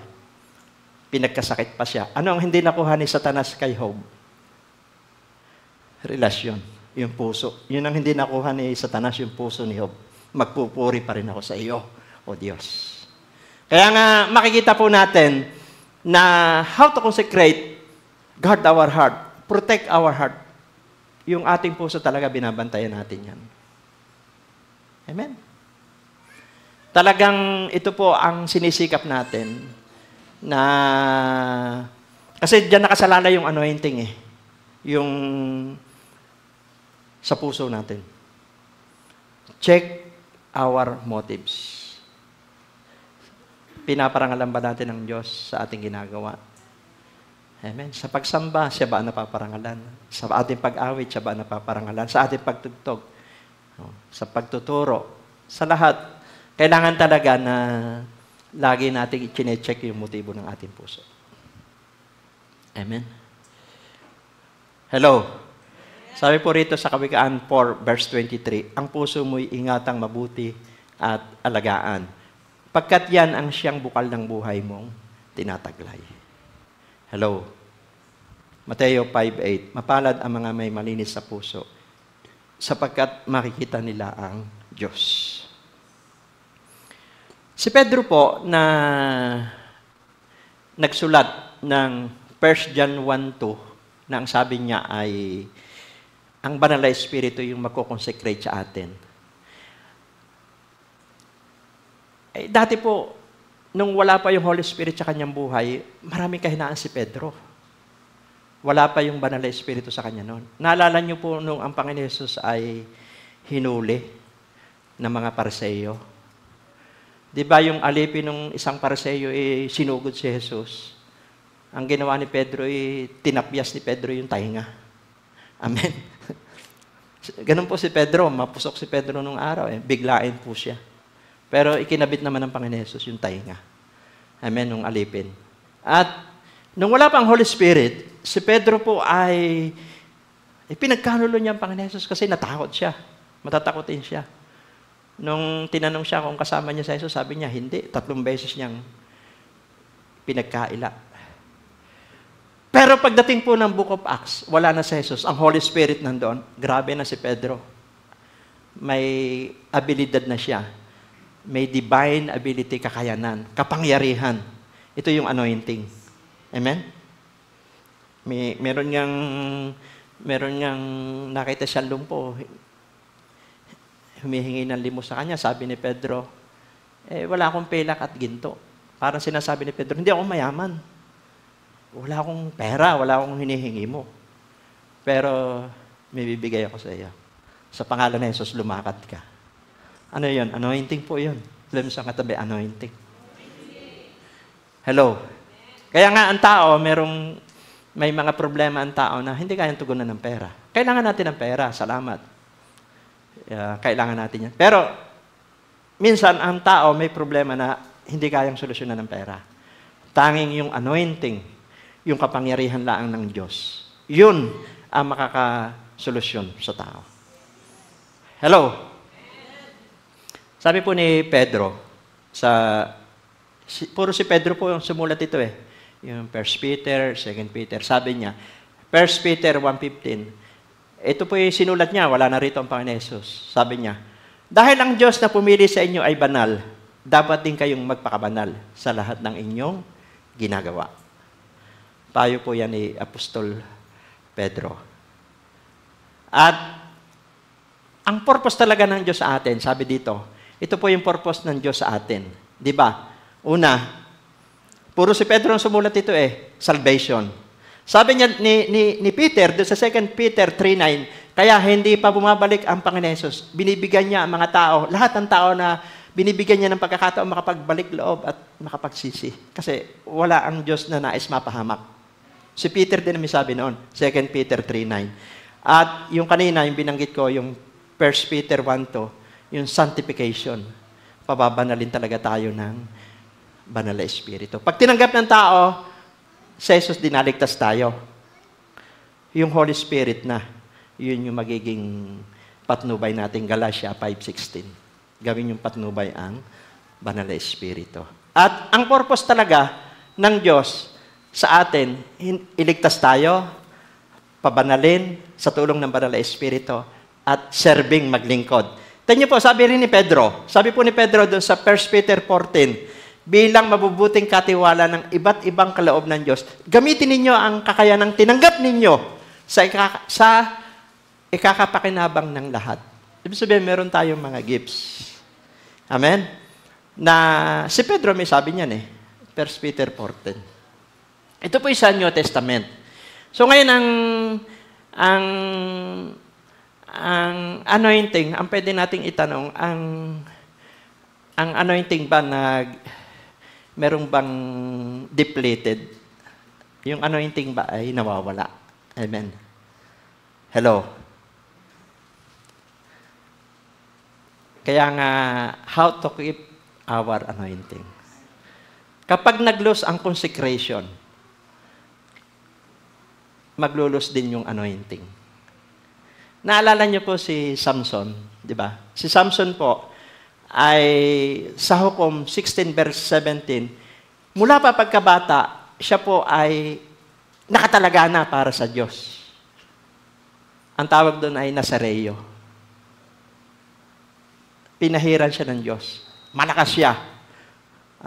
[SPEAKER 5] pinagkasakit pa siya. Ano ang hindi nakuha ni Satanas kay Job? Relasyon, yung puso. Yun ang hindi nakuha ni Satanas, yung puso ni Job. Magpupuri pa rin ako sa iyo, O Diyos. Kaya nga, makikita po natin na how to consecrate, guard our heart, protect our heart. Yung ating puso talaga binabantayan natin yan. Amen? Talagang ito po ang sinisikap natin na kasi diyan nakasalala yung anointing eh. Yung sa puso natin. Check our motives. Pinaparangalan ba natin ng Diyos sa ating ginagawa? Amen. Sa pagsamba, siya ba napaparangalan? Sa ating pag-awit, siya ba napaparangalan? Sa ating pagtugtog, sa pagtuturo, sa lahat, kailangan talaga na lagi nating i-check yung motibo ng ating puso. Amen? Hello? Sabi po rito sa Kawikaan 4, verse 23, ang puso mo'y ingatang mabuti at alagaan, pagkat yan ang siyang bukal ng buhay mong tinataglay. Hello? Mateo 5:8, mapalad ang mga may malinis sa puso, sapagkat makikita nila ang Diyos. Si Pedro po na nagsulat ng 1 John 1:2 na ang sabi niya ay ang banal na Espiritu yung magkoconsecrate sa atin. Dati po, nung wala pa yung Holy Spirit sa kanyang buhay, maraming kahinaan si Pedro. Wala pa yung banal na Espiritu sa kanya noon. Naalala niyo po nung ang Panginoon Jesus ay hinuli ng mga Pariseo. Di ba yung alipin ng isang Pariseo sinugod si Jesus? Ang ginawa ni Pedro tinapyas ni Pedro yung tainga. Amen. Ganun po si Pedro, mapusok si Pedro nung araw biglain po siya. Pero ikinabit naman ng Panginoon Jesus yung tainga. Amen, nung alipin. At nung wala pang Holy Spirit, si Pedro po ay pinagkanulo niya ang Panginoon Jesus kasi natakot siya. Matatakotin siya. Nung tinanong siya kung kasama niya sa Jesus, sabi niya, hindi. 3 beses niyang pinagkaila. Pero pagdating po ng Book of Acts, wala na si Jesus. Ang Holy Spirit nandoon. Grabe na si Pedro. May abilidad na siya. May divine ability, kakayanan, kapangyarihan. Ito yung anointing. Amen? Meron niyang nakita siyang lumpo. Humihingi ng limos sa kanya. Sabi ni Pedro, wala akong pelak at ginto. Parang sinasabi ni Pedro, hindi ako mayaman. Wala akong pera, wala akong hinihingi mo. Pero may bibigay ako sa iyo. Sa pangalan ng Jesus, lumakad ka. Ano yun? Anointing po yun. Alam mo sa katabi, anointing. Hello? Kaya nga ang tao, may mga problema ang tao na hindi kayang tugunan ng pera. Kailangan natin ng pera. Salamat. Kailangan natin yan. Pero, minsan, ang tao may problema na hindi kayang solusyonan ng pera. Tanging yung anointing, yung kapangyarihan lang ng Diyos. Yun ang makakasolusyon sa tao. Hello? Sabi po ni Pedro, puro si Pedro po yung sumulat ito Yung 1 Peter, 2 Peter, sabi niya, 1 Peter 1:15, ito po yung sinulat niya, wala na rito ang Panginoon Jesus. Sabi niya, dahil ang Diyos na pumili sa inyo ay banal, dapat din kayong magpakabanal sa lahat ng inyong ginagawa. Payo po yan ni Apostol Pedro. At ang purpose talaga ng Diyos sa atin, sabi dito, ito po yung purpose ng Diyos sa atin. Di ba? Una, puro si Pedro ang sumulat ito salvation. Sabi niya ni Peter, doon sa 2 Peter 3:9, kaya hindi pa bumabalik ang Panginoon Jesus. Binibigyan niya ang mga tao, lahat ng tao na binibigyan niya ng pagkakataon makapagbalik loob at makapagsisi. Kasi wala ang Diyos na nais mapahamak. Si Peter din may sabi noon, 2 Peter 3:9. At yung kanina, yung binanggit ko, yung 1 Peter 1:2, yung sanctification. Pababanalin talaga tayo ng banal na Espiritu. Pag tinanggap ng tao, sa Jesus dinaligtas tayo. Yung Holy Spirit na, yun yung magiging patnubay natin, Galatia 5:16. Gawin yung patnubay ang banal na Espiritu. At ang purpose talaga ng Diyos sa atin, iligtas tayo, pabanalin sa tulong ng banal na Espiritu, at serving, maglingkod. Tingnan po, sabi rin ni Pedro, sabi po ni Pedro doon sa 1 Peter 14, bilang mabubuting katiwala ng iba't ibang kaloob ng Diyos, gamitin ninyo ang kakayanang tinanggap ninyo sa ikakapakinabang ng lahat. Ibig sabihin, meron tayong mga gifts. Amen? Na si Pedro may sabi niyan 1 Peter 14. Ito po sa New Testament. So ngayon, ang anointing, ang pwede nating itanong, ang anointing ba merong bang depleted? Yung anointing ba ay nawawala? Amen. Hello. Kaya nga, how to keep our anointing? Kapag nag-lose ang consecration, maglulus din yung anointing. Naalala niyo po si Samson, di ba? Si Samson po ay sa Hukom 16 verse 17, mula pa pagkabata, siya po ay nakatalaga na para sa Diyos. Ang tawag doon ay Nazareo. Pinahiran siya ng Diyos. Malakas siya.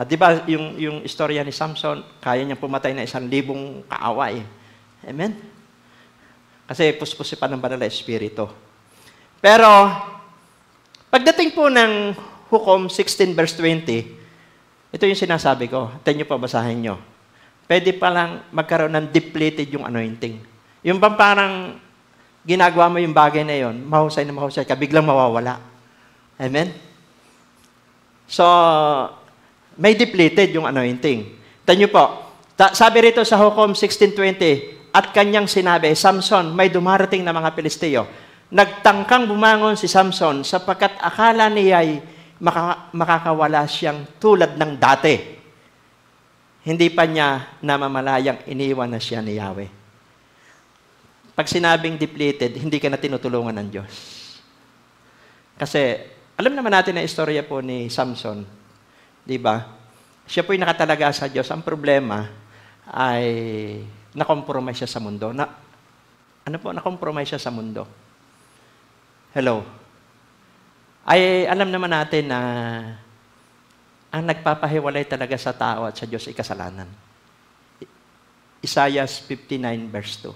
[SPEAKER 5] Di ba yung istorya ni Samson, kaya niyang pumatay na 1,000 kaaway. Amen? Kasi puspusi pa ng banal na Espiritu. Pero, pagdating po ng Hukom 16 verse 20, ito yung sinasabi ko. Ito nyo pa, basahin nyo. Pwede palang magkaroon ng depleted yung anointing. Yung bang parang ginagawa mo yung bagay na yon, mahusay na mahusay ka, biglang mawawala. Amen? So, may depleted yung anointing. Ito nyo po, sabi rito sa Hukom 16:20, at kanyang sinabi, Samson, may dumarating na mga Pilisteo. Nagtangkang bumangon si Samson sapagkat akala niya'y makakawala siyang tulad ng dati. Hindi pa niya namamalayang iniwan na siya ni Yahweh. Pag sinabing depleted, hindi ka na tinutulungan ng Diyos. Kasi, alam naman natin na istorya po ni Samson. Di ba? Siya po'y nakatalaga sa Diyos. Ang problema ay na-compromise siya sa mundo. Na-compromise siya sa mundo. Hello. Ay, alam naman natin na ang nagpapahiwalay talaga sa tao at sa Diyos ay kasalanan. Isaiah 59 verse 2.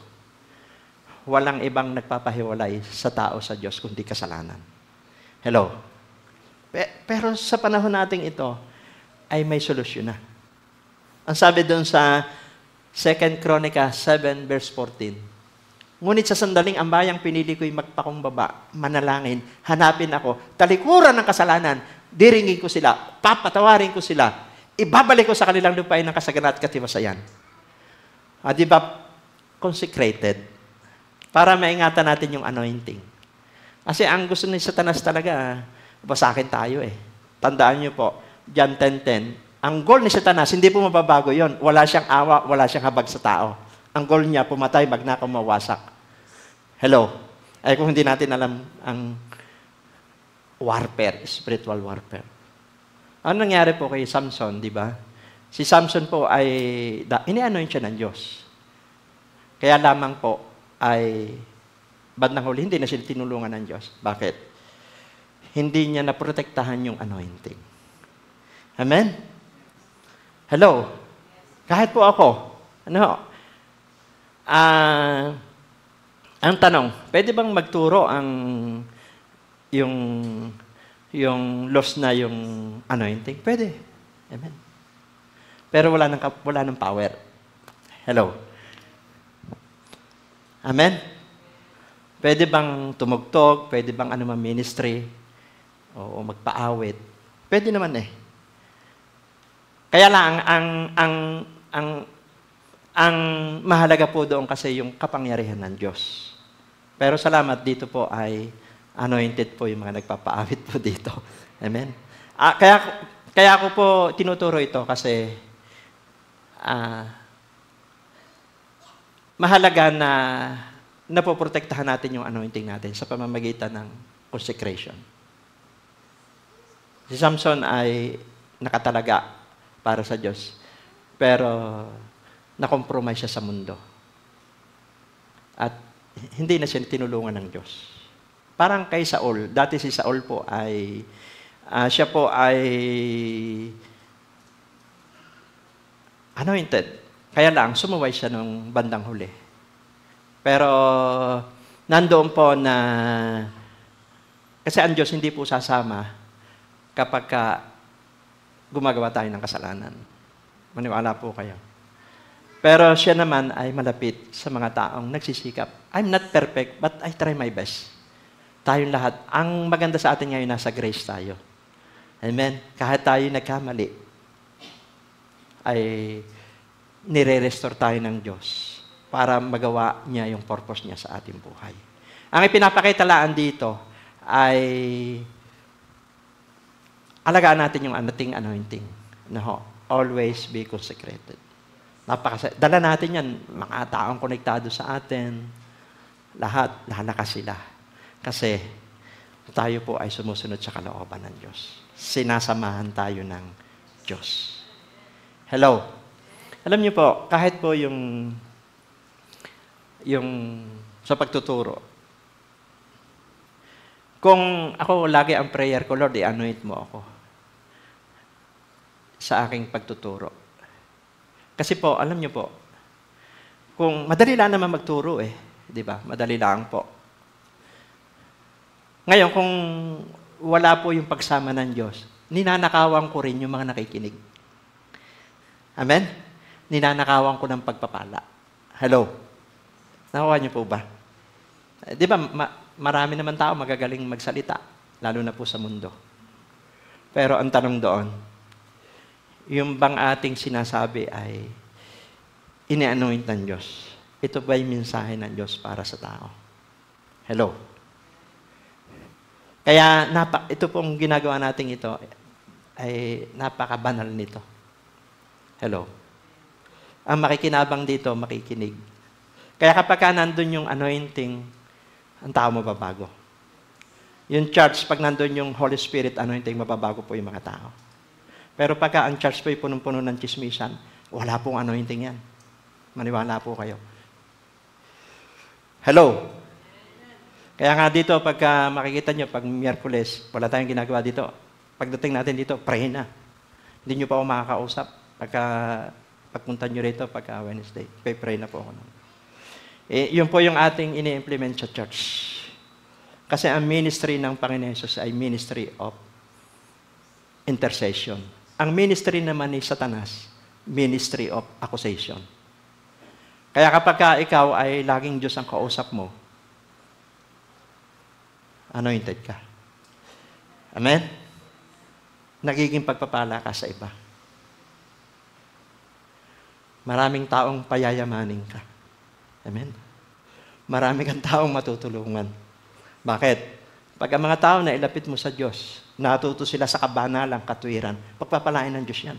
[SPEAKER 5] Walang ibang nagpapahiwalay sa tao sa Diyos kundi kasalanan. Hello. Pero sa panahon nating ito, ay may solusyon na. Ang sabi doon sa 2 Chronica 7 verse 14, ngunit sa sandaling ang bayang pinili ko'y magpakumbaba, manalangin, hanapin ako, talikuran ng kasalanan, diringin ko sila, papatawarin ko sila, ibabalik ko sa kanilang lupain ng kasagana at katiwasayan. Di ba? Consecrated. Para maingatan natin yung anointing. Kasi ang gusto ni Satanas talaga, basakin tayo Tandaan niyo po, John 10:10, ang goal ni Satanas, hindi po mababago yon. Wala siyang awa, wala siyang habag sa tao. Ang goal niya, pumatay, magnakaw, mawasak. Hello? Ay kung hindi natin alam ang warfare, spiritual warfare. Ano nangyari po kay Samson, di ba? Si Samson po ay, ini-anoint siya ng Diyos. Kaya lamang po ay, bandang huli, hindi na siya tinulungan ng Diyos. Bakit? Hindi niya naprotektahan yung anointing. Amen? Hello? Kahit po ako, ang tanong, pwede bang magturo yung lost na yung anointing? Pwede. Amen. Pero wala ng power. Hello? Amen? Pwede bang tumugtog? Pwede bang ministry? O magpaawit? Pwede naman eh. Kaya lang, ang mahalaga po doon kasi yung kapangyarihan ng Diyos. Pero salamat, dito po ay anointed po yung mga nagpapaawit po dito. Amen? Kaya ako po tinuturo ito kasi mahalaga na napoprotektahan natin yung anointing natin sa pamamagitan ng consecration. Si Samson ay nakatalaga para sa Diyos, pero na-compromise siya sa mundo. At hindi na siya tinulungan ng Diyos. Parang kay Saul, dati si Saul po ay, siya po ay anointed. Kaya lang, sumuway siya nung bandang huli. Pero, nandoon po na, kasi ang Diyos hindi po sasama kapag gumagawa tayo ng kasalanan. Maniwala po kayo. Pero siya naman ay malapit sa mga taong nagsisikap. I'm not perfect, but I try my best. Tayong lahat. Ang maganda sa atin ngayon, nasa grace tayo. Amen? Kahit tayo nagkamali, ay nire-restore tayo ng Diyos para magawa niya yung purpose niya sa ating buhay. Ang ipinapakitalaan dito ay alagaan natin yung ating anointing. Always be consecrated. Dala natin yan, mga taong konektado sa atin, lahat, lalakas sila. Kasi tayo po ay sumusunod sa kalooban ng Diyos. Sinasamahan tayo ng Diyos. Hello? Alam niyo po, kahit po yung sa pagtuturo, kung ako lagi ang prayer ko, Lord, i-anoint mo ako sa aking pagtuturo. Kasi po, alam niyo po, kung madali lang naman magturo di ba? Madali lang po. Ngayon, kung wala po yung pagsama ng Diyos, ninanakawan ko rin yung mga nakikinig. Amen? Ninanakawan ko ng pagpapala. Hello? Nakuha niyo po ba? Di ba, marami naman tao magagaling magsalita, lalo na po sa mundo. Pero ang tanong doon, yung bang ating sinasabi ay ini-anoint ng Diyos? Ito ba'y mensahe ng Diyos para sa tao? Hello? Kaya ito pong ginagawa natin ito ay napakabanal nito. Hello? Ang makikinabang dito, makikinig. Kaya kapag nandun yung anointing, ang tao mababago. Yung church, pag nandun yung Holy Spirit anointing, mababago po yung mga tao. Pero pagka ang church po ay punong-puno ng chismisan, wala pong anointing yan. Maniwala po kayo. Hello? Kaya nga dito, pagka makikita nyo, pag Miyerkules, wala tayong ginagawa dito. Pagdating natin dito, pray na. Hindi nyo pa ako makakausap. Pagpunta nyo rito, pagka Wednesday, pray na po ako. Yun po yung ating ini-implement sa church. Kasi ang ministry ng Panginoon Jesus ay ministry of intercession. Ang ministry naman ni Satanas, ministry of accusation. Kaya kapag ikaw ay laging Diyos ang kausap mo, anointed ka. Amen? Nagiging pagpapala ka sa iba. Maraming taong payayamanin ka. Amen? Marami kang taong matutulungan. Bakit? Pag ang mga tao na ilapit mo sa Diyos, natuto sila sa kabanalang katwiran, pagpapalain ng Diyos yan.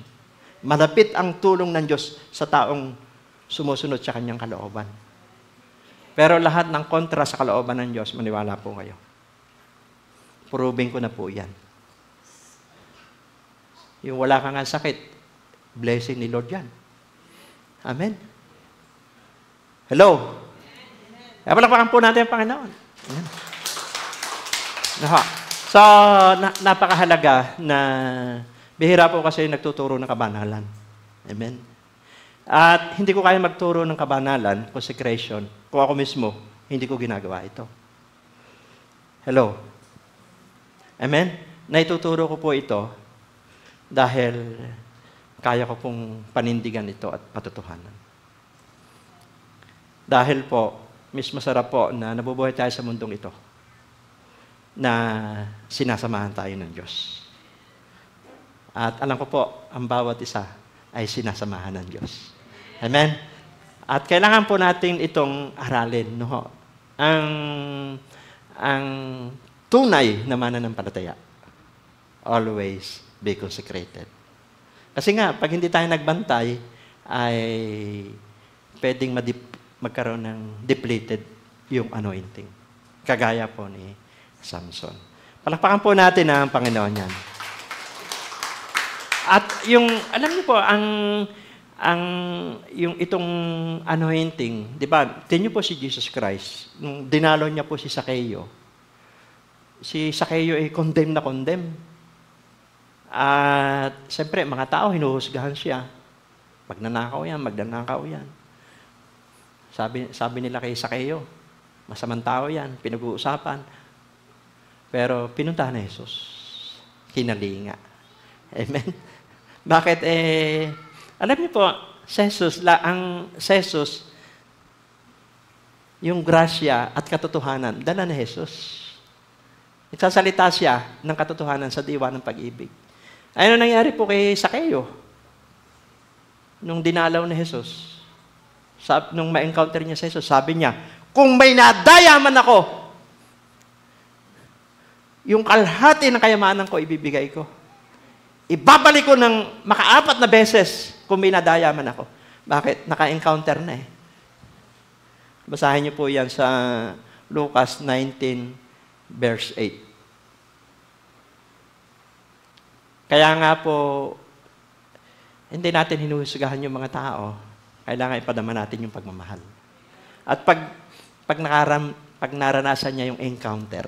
[SPEAKER 5] Malapit ang tulong ng Diyos sa taong sumusunod sa kanyang kalooban. Pero lahat ng kontra sa kalooban ng Diyos, maniwala po kayo. Proving ko na po yan. Yung wala kang sakit, blessing ni Lord yan. Amen? Hello? Palakpakan po natin ang Panginoon. Amen. So, napakahalaga na Bihira po kasi nagtuturo ng kabanalan. Amen? At hindi ko kaya magturo ng kabanalan, consecration, kung ako mismo, hindi ko ginagawa ito. Hello? Amen? Naituturo ko po ito dahil kaya ko pong panindigan ito at patotohanan. Dahil po, mas masarap po na nabubuhay tayo sa mundong ito na sinasamahan tayo ng Diyos. At alam ko po, ang bawat isa ay sinasamahan ng Diyos. Amen? At kailangan po natin itong aralin. No? Ang tunay na mananampalataya, always be consecrated. Kasi nga, pag hindi tayo nagbantay, ay pwedeng magkaroon ng depleted yung anointing. Kagaya po ni Samson. Palakpakan po natin ang Panginoon yan. At yung, alam niyo po, yung itong anointing, di ba, tingnan niyo po si Jesus Christ, nung dinalo niya po si Zacchaeus ay condemn na condemn. At siyempre, mga tao, hinuhusgahan siya. Magnanakaw yan. Sabi nila kay Zacchaeus, masamang tao yan, pinag-uusapan. Pero pinuntahan na Jesus. Kinalinga. Amen? Bakit? Alam niyo po, ang Jesus, yung grasya at katotohanan, dala na Jesus. Nagsasalita siya ng katotohanan sa diwa ng pag-ibig. Ano nangyari po kay Zacchaeus? Nung dinalaw ni Jesus, nung ma-encounter niya si Jesus, sabi niya, kung may nadaya man ako, yung kalahati ng kayamanan ko, ibibigay ko. Ibabalik ko ng maka-4 na beses kung may nadaya man ako. Bakit? Naka-encounter na eh. Basahin niyo po yan sa Lucas 19, verse 8. Kaya nga po, hindi natin hinuhusgahan yung mga tao. Kailangan ipadama natin yung pagmamahal. At pag naranasan niya yung encounter,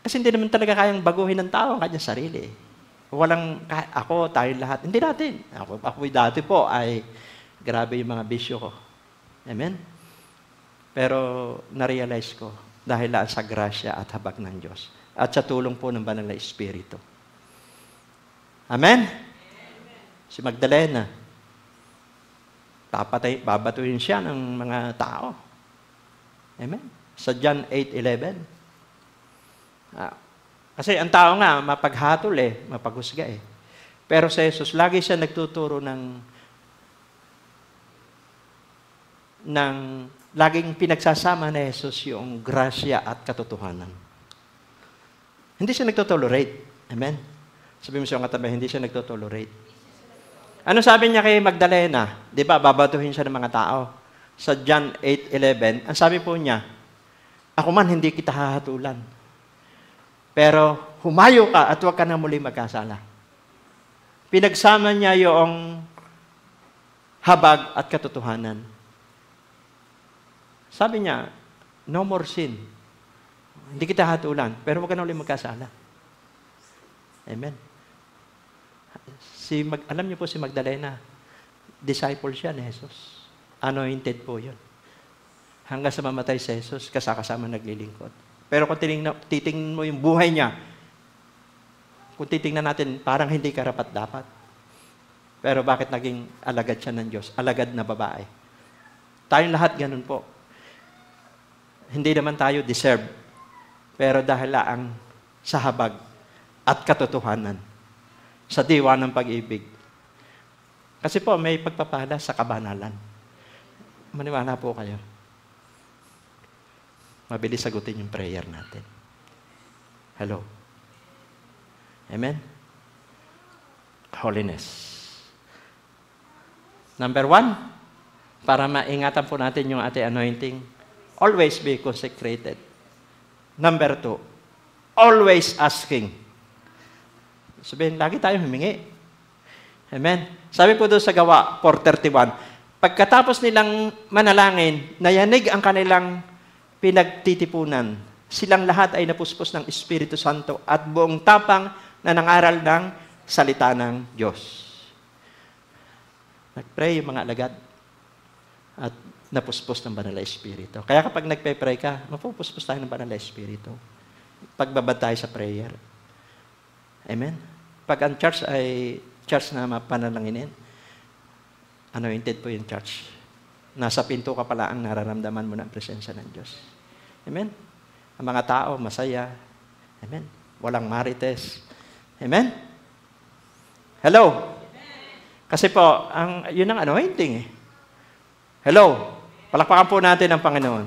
[SPEAKER 5] kasi hindi naman talaga kayang baguhin ng tao ang kanyang sarili. Ako, tayo lahat. Hindi natin. Ako dati po ay grabe yung mga bisyo ko. Amen? Pero na-realize ko dahil lang sa grasya at habag ng Diyos at sa tulong po ng Banal na Espiritu. Amen? Si Magdalena, babatuhin siya ng mga tao. Amen? Sa John 8:11. Kasi ang tao nga, mapaghatol mapaghusga Pero sa Jesus, lagi siya nagtuturo ng laging pinagsasama ni Jesus yung grasya at katotohanan. Hindi siya nagtotolerate. Amen? Sabi mo siya katabi, hindi siya nagtotolerate. Ano sabi niya kay Magdalena? Di ba, babatuhin siya ng mga tao. Sa John 8:11, ang sabi po niya, ako man hindi kita hahatulan. Pero humayo ka at huwag ka na muli magkasala. Pinagsama niya yung habag at katotohanan. Sabi niya, no more sin. Hindi kita hatulan, pero huwag ka na ulit magkasala. Amen. Alam niyo po si Magdalena, disciple siya ni Jesus. Anointed po yun. Hanggang sa mamatay si Jesus, kasama naglilingkod. Pero kung titingnan mo yung buhay niya, kung titingnan natin, parang hindi karapat-dapat. Pero bakit naging alagad siya ng Diyos? Alagad na babae. Tayong lahat ganun po. Hindi naman tayo deserve. Pero dahil laang sa habag at katotohanan, sa diwa ng pag-ibig. Kasi po, may pagpapala sa kabanalan. Maniwala po kayo. Mabilis sagutin yung prayer natin. Hello. Amen? Holiness. Number 1, para maingatan po natin yung ating anointing, always be consecrated. Number 2, always asking. Sabihin, lagi tayo humingi. Amen? Sabi po doon sa Gawa 4:31, pagkatapos nilang manalangin, nayanig ang kanilang pinagtitipunan. Silang lahat ay napuspos ng Espiritu Santo at buong tapang na nangaral ng salita ng Diyos. Nag-pray yung mga alagad at napuspos ng Banal na Espiritu. Kaya kapag nagpe-pray ka, mapupuspos tayo ng Banal na Espiritu. Pagbabad tayo sa prayer. Amen? Pag ang church ay church na mapanalanginin, anointed po yung church. Nasa pinto ka pala ang nararamdaman mo ng presensya ng Diyos. Amen? Ang mga tao, masaya. Amen? Walang marites. Amen? Hello? Kasi po, yun ang anointing eh. Hello? Palakpakan po natin ang Panginoon.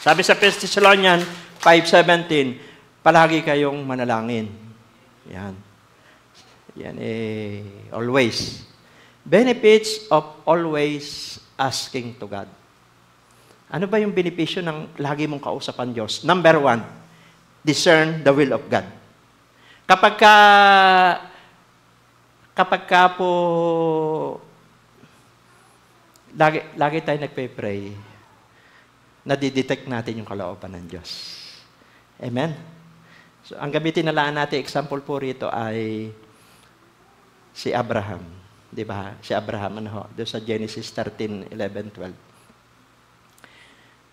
[SPEAKER 5] Sabi sa 1 Thessalonians 5:17, palagi kayong manalangin. Yan. Yan always. Benefits of always asking to God. Ano ba yung benepisyo ng lagi mong kausapan Diyos? Number 1, discern the will of God. Kapag ka po lagi tayo nagpe-pray, nadidetect natin yung kalooban ng Diyos. Amen? So, ang gamitin na lang natin, example po rito ay si Abraham. Di ba? Si Abraham, doon sa Genesis 13, 11, 12.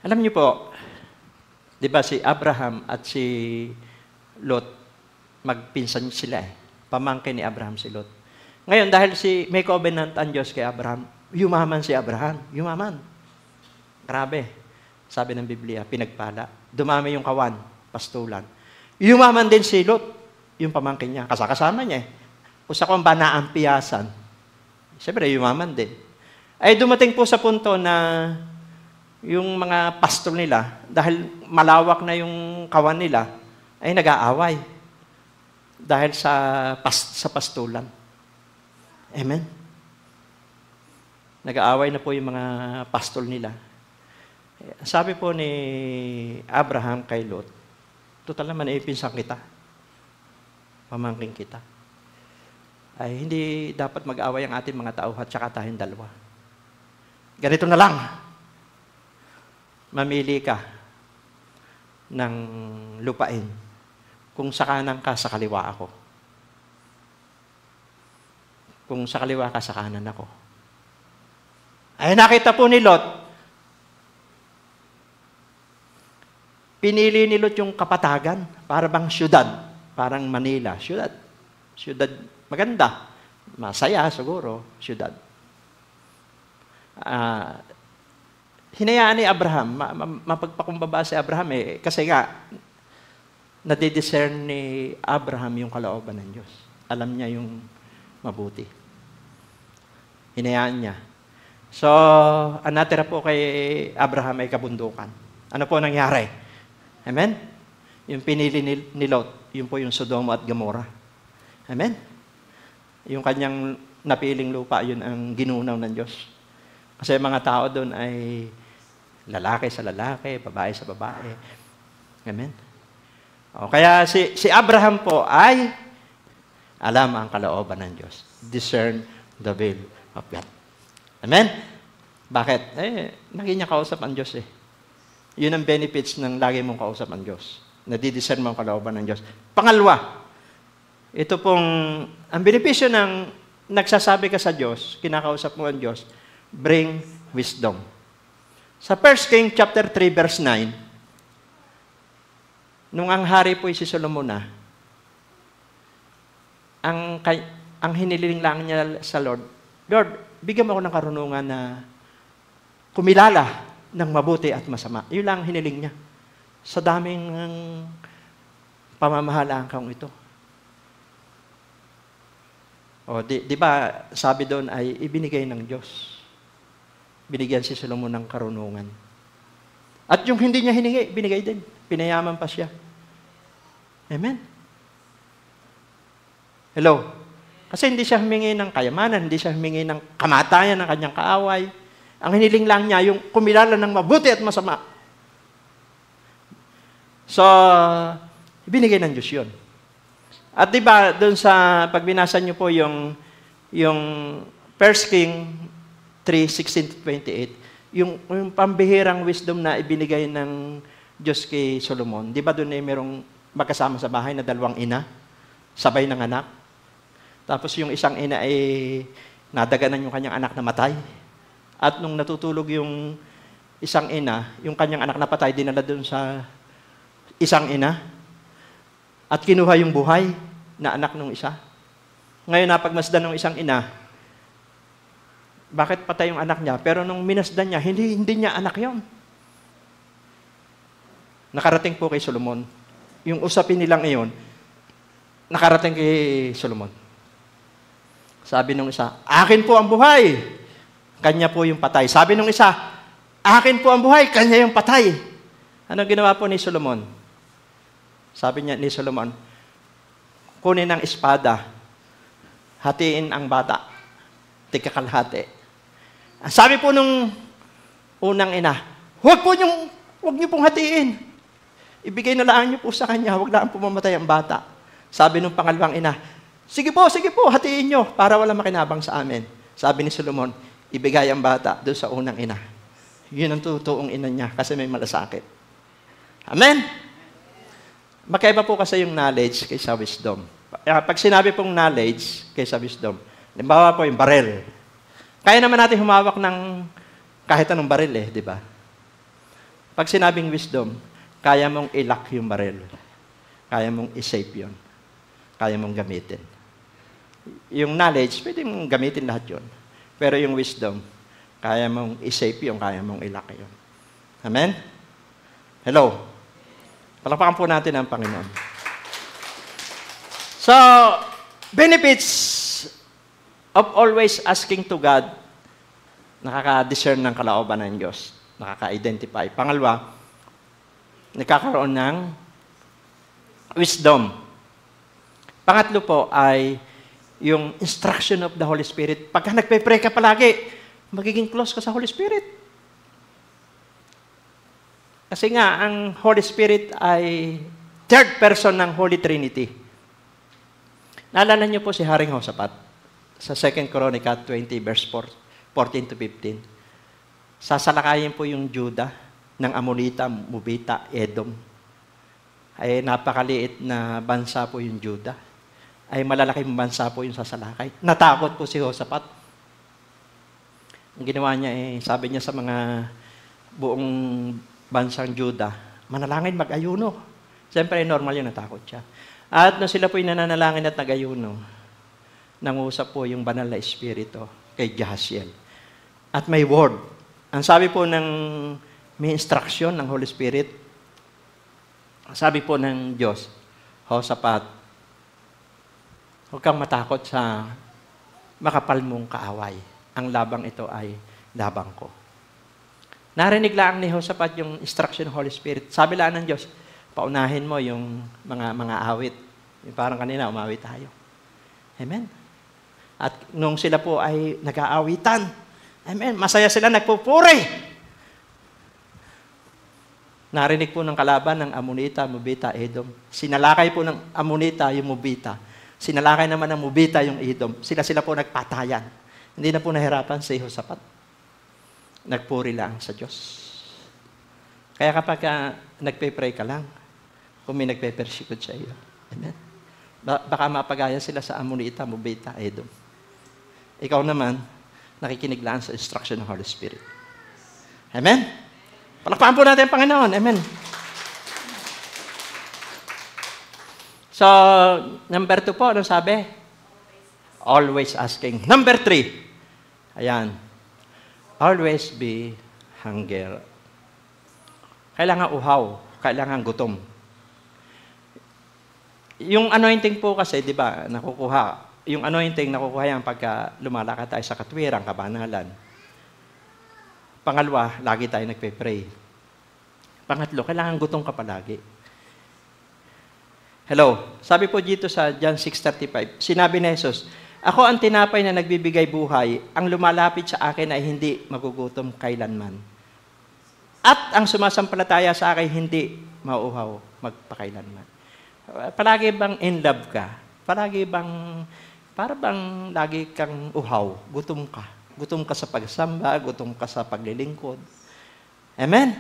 [SPEAKER 5] Alam niyo po, di ba si Abraham at si Lot, magpinsan sila eh. Pamangkin ni Abraham si Lot. Ngayon, dahil may covenant ang Diyos kay Abraham, yumaman si Abraham. Yumaman. Grabe. Sabi ng Biblia, pinagpala. Dumami yung kawan, pastulan. Yumaman din si Lot, yung pamangkin niya. Kasama niya eh. Usa ko ba naampiyasan? Siyempre, yumaman din. Ay dumating po sa punto na yung mga pastor nila, dahil malawak na yung kawan nila, ay nag-aaway. Dahil sa pastulan. Amen? Nag-aaway na po yung mga pastor nila. Sabi po ni Abraham kay Lot, total naman pinsan kita. Pamangkin kita. Ay hindi dapat mag-away ang ating mga tao at saka tayong dalawa. Ganito na lang. Mamili ka ng lupain kung sa kanan ka, sa kaliwa ako. Kung sa kaliwa ka, sa kanan ako. Ay nakita po ni Lot, pinili ni Lot yung kapatagan, para bang syudad, parang Manila, syudad maganda, masaya siguro, syudad. Hinayaan ni Abraham, mapagpakumbaba si Abraham kasi nga, nadidiscern ni Abraham yung kalooban ng Diyos. Alam niya yung mabuti. Hinayaan niya. So, ang natira po kay Abraham ay kabundukan. Ano po nangyari? Amen? Yung pinili ni Lot, yun po yung Sodoma at Gomorrah. Amen? Yung kanyang napiling lupa, yun ang ginunaw ng Diyos. Kasi mga tao doon ay lalaki sa lalaki, babae sa babae. Amen? O, kaya si Abraham po ay alam ang kalooban ng Diyos. Discern the will of God. Amen? Bakit? Lagi niya kausap ang Diyos eh. Yun ang benefits ng lagi mong kausap ang Diyos. Nadidiscern mo ang kalooban ng Diyos. Pangalawa, ito pong, ang benepisyo ng nagsasabi ka sa Diyos, kinakausap mo ang Diyos, bring wisdom. Sa 1 King chapter 3 verse 9, nung ang hari po si Solomon na, ang hiniling lang niya sa Lord, Lord, bigyan mo ako ng karunungan na kumilala ng mabuti at masama. Yun lang hiniling niya. Sa daming pamamahalaan kang ito. O, di ba, sabi doon ay ibinigay ng Diyos. Binigyan si Solomon ng karunungan. At yung hindi niya hiningi, binigay din. Pinayaman pa siya. Amen? Hello? Kasi hindi siya humingi ng kayamanan, hindi siya humingi ng kamatayan ng kanyang kaaway. Ang hiniling lang niya, yung kumilala ng mabuti at masama. So, ibinigay ng Diyos yun. At diba, doon sa, pag binasa niyo po yung 1 King 3:16-28, yung pambihirang wisdom na ibinigay ng Diyos kay Solomon, di ba doon merong magkasama sa bahay na dalawang ina, sabay ng anak? Tapos yung isang ina ay nadaganan yung kanyang anak na matay. At nung natutulog yung isang ina, yung kanyang anak na patay, dinala doon sa isang ina. At kinuha yung buhay na anak ng isa. Ngayon, napagmasdan ng isang ina, bakit patay yung anak niya? Pero nung minasdan niya, hindi niya anak yon. Nakarating po kay Solomon. Yung usapin nilang iyon, nakarating kay Solomon. Sabi nung isa, akin po ang buhay. Kanya po yung patay. Sabi nung isa, akin po ang buhay. Kanya yung patay. Ano ginawa po ni Solomon? Sabi niya ni Solomon, kunin ang espada, hatiin ang bata, tigkakalhati. Sabi po nung unang ina, huwag niyo pong hatiin. Ibigay na lang niyo po sa kanya, huwag lang po mamatay ang bata. Sabi nung pangalawang ina, sige po, hatiin niyo para wala makinabang sa amin. Sabi ni Solomon, ibigay ang bata doon sa unang ina. Yun ang totoong ina niya kasi may malasakit. Amen? Magkaiba po kasi yung knowledge kaysa wisdom. Pag sinabi pong knowledge kaysa wisdom, halimbawa po yung baril. Kaya naman natin humawak ng kahit anong baril di ba? Pag sinabing wisdom, kaya mong ilak yung baril. Kaya mong isave yun. Kaya mong gamitin. Yung knowledge, pwede mong gamitin lahat yun. Pero yung wisdom, kaya mong isave yun, kaya mong ilak yun. Amen? Hello? Palakpakan po natin ang Panginoon. So, benefits of always asking to God, nakaka-discern ng kalooban ng Diyos. Nakaka-identify. Pangalawa, nagkakaroon ng wisdom. Pangatlo po ay yung instruction of the Holy Spirit. Pagka nagpe-pray ka palagi, magiging close ka sa Holy Spirit. Kasi nga, ang Holy Spirit ay third person ng Holy Trinity. Naalala niyo po si Haring Hosapat sa 2 Chronica 20 verse 14 to 15. Sasalakayin po yung Juda ng Amonita, Mubita, Edom. Ay napakaliit na bansa po yung Juda. Ay malalaking bansa po yung sasalakay. Natakot po si Hosapat. Ang ginawa niya sabi niya sa mga buong bansang Juda, manalangin, mag-ayuno. Siyempre, normal yun, natakot siya. At nung sila po yung nananalangin at nag-ayuno, nangusap po yung banal na espiritu kay Jahaziel. At may word. Ang sabi po may instruction ng Holy Spirit, sabi po ng Diyos, Hosapat, huwag kang matakot sa makapal mong kaaway. Ang labang ito ay labang ko. Narinig lang ni Hosapat yung instruction ng Holy Spirit. Sabi lang ng Diyos, paunahin mo yung mga awit. Yung parang kanina, umawit tayo. Amen. At nung sila po ay nag-aawitan, amen, masaya sila, nagpupuri. Narinig po ng kalaban ng Amonita, Mubita, Edom. Sinalakay po ng Amonita yung Mubita. Sinalakay naman ng Mubita yung Edom. Sila po nagpatayan. Hindi na po nahirapan si Hosapat. Nagpuri lang sa Diyos. Kaya kapag nagpe-pray ka lang, kung may nagpe-persecute sa iyo, amen, baka mapagaya sila sa Amonita, Mubita, Edom. Ikaw naman, nakikinig lang sa instruction ng Holy Spirit. Amen? Palakpakan po natin ang Panginoon. Amen. So, number 2 po, ano sabi? Always asking. Number 3, ayan, always be hunger. Kailangan uhaw, kailangan gutom. Yung anointing po kasi, di ba, nakukuha. Yung anointing nakukuha yan pagka lumalakad tayo sa katwirang, kabanalan. Pangalawa, lagi tayo nagpe-pray. Pangatlo, kailangan gutom ka palagi. Hello, sabi po dito sa John 6:35, sinabi ni Jesus, ako ang tinapay na nagbibigay buhay, ang lumalapit sa akin ay hindi magugutom kailanman. At ang sumasampalataya sa akin hindi mauuhaw magpakailanman. Palagi bang in love ka? Palagi bang, para bang lagi kang uhaw? Gutom ka. Gutom ka sa pagsamba, gutom ka sa paglilingkod. Amen?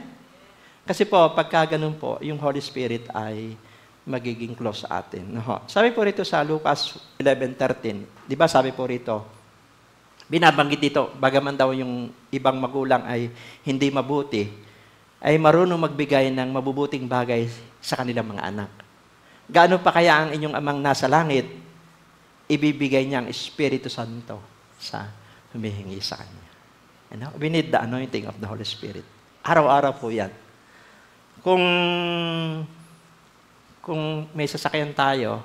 [SPEAKER 5] Kasi po, pagka ganun po, yung Holy Spirit ay magiging close sa atin. No? Sabi po rito sa Lucas 11:13, di ba sabi po rito, binabanggit dito, bagaman daw yung ibang magulang ay hindi mabuti, ay marunong magbigay ng mabubuting bagay sa kanilang mga anak. Gaano pa kaya ang inyong amang nasa langit, ibibigay niya ang Espiritu Santo sa humihingi sa Kanya. You know? We need the anointing of the Holy Spirit. Araw-araw po yan. Kung may sasakyan tayo,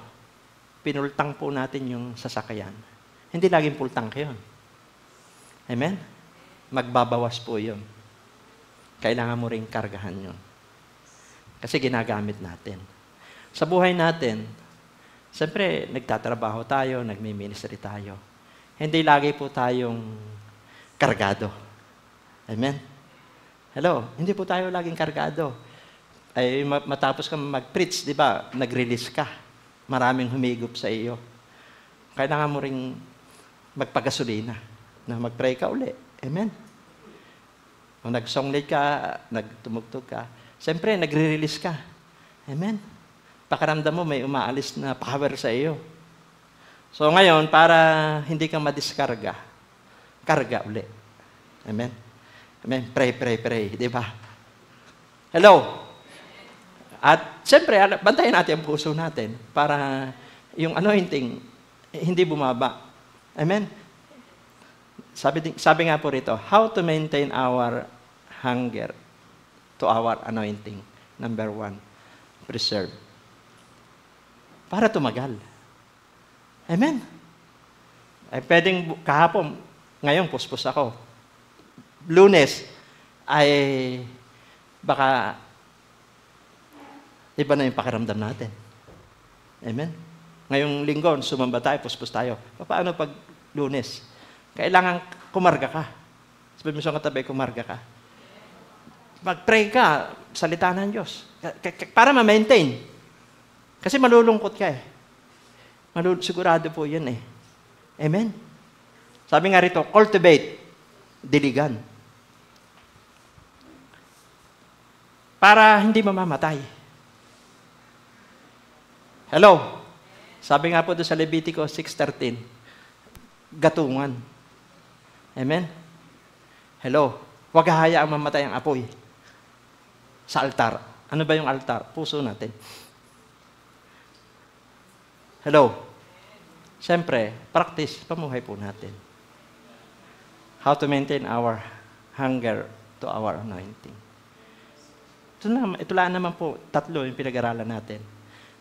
[SPEAKER 5] pinultang po natin yung sasakyan. Hindi laging full tank yun. Amen? Magbabawas po yun. Kailangan mo ring kargahan yun. Kasi ginagamit natin. Sa buhay natin, siyempre, nagtatrabaho tayo, nagmi-ministry tayo. Hindi lagi po tayong kargado. Amen? Hello? Hindi po tayo laging kargado. Ay matapos ka mag-preach, di ba, nag-release ka. Maraming humigop sa iyo. Kailangan mo ring magpagasolina na mag-pray ka uli. Amen? Kung nag-song lead ka, nagtumugtog ka, siyempre, nagre-release ka. Amen? Pakiramdam mo, may umaalis na power sa iyo. So ngayon, para hindi ka madiskarga, karga uli. Amen? Amen? Pray. Di ba? Hello? At siyempre, bantayan natin ang puso natin para yung anointing hindi bumaba. Amen? Sabi nga po rito, how to maintain our hunger to our anointing. Number 1, preserve. Para tumagal. Amen? Ay pwedeng kahapon, ngayon puspos ako. Lunes, ay baka iba na yung pakiramdam natin. Amen? Ngayong linggo, sumamba tayo, puspos tayo. Paano pag Lunes? Kailangan kumarga ka. Sabi mo sa katabi, kumarga ka. Mag-pray ka, salita ng Diyos. Para ma-maintain. Kasi malulungkot ka eh. Sigurado po yun eh. Amen? Sabi nga rito, cultivate, diligan. Para hindi mamamatay. Hello? Sabi nga po doon sa Levitico 6:13, gatungan. Amen? Hello? Huwag hahayaang mamatay ang apoy sa altar. Ano ba yung altar? Puso natin. Hello? Siyempre, practice, pamuhay po natin. How to maintain our hunger to our anointing. Ito lang naman po, 3 yung pinag-aralan natin.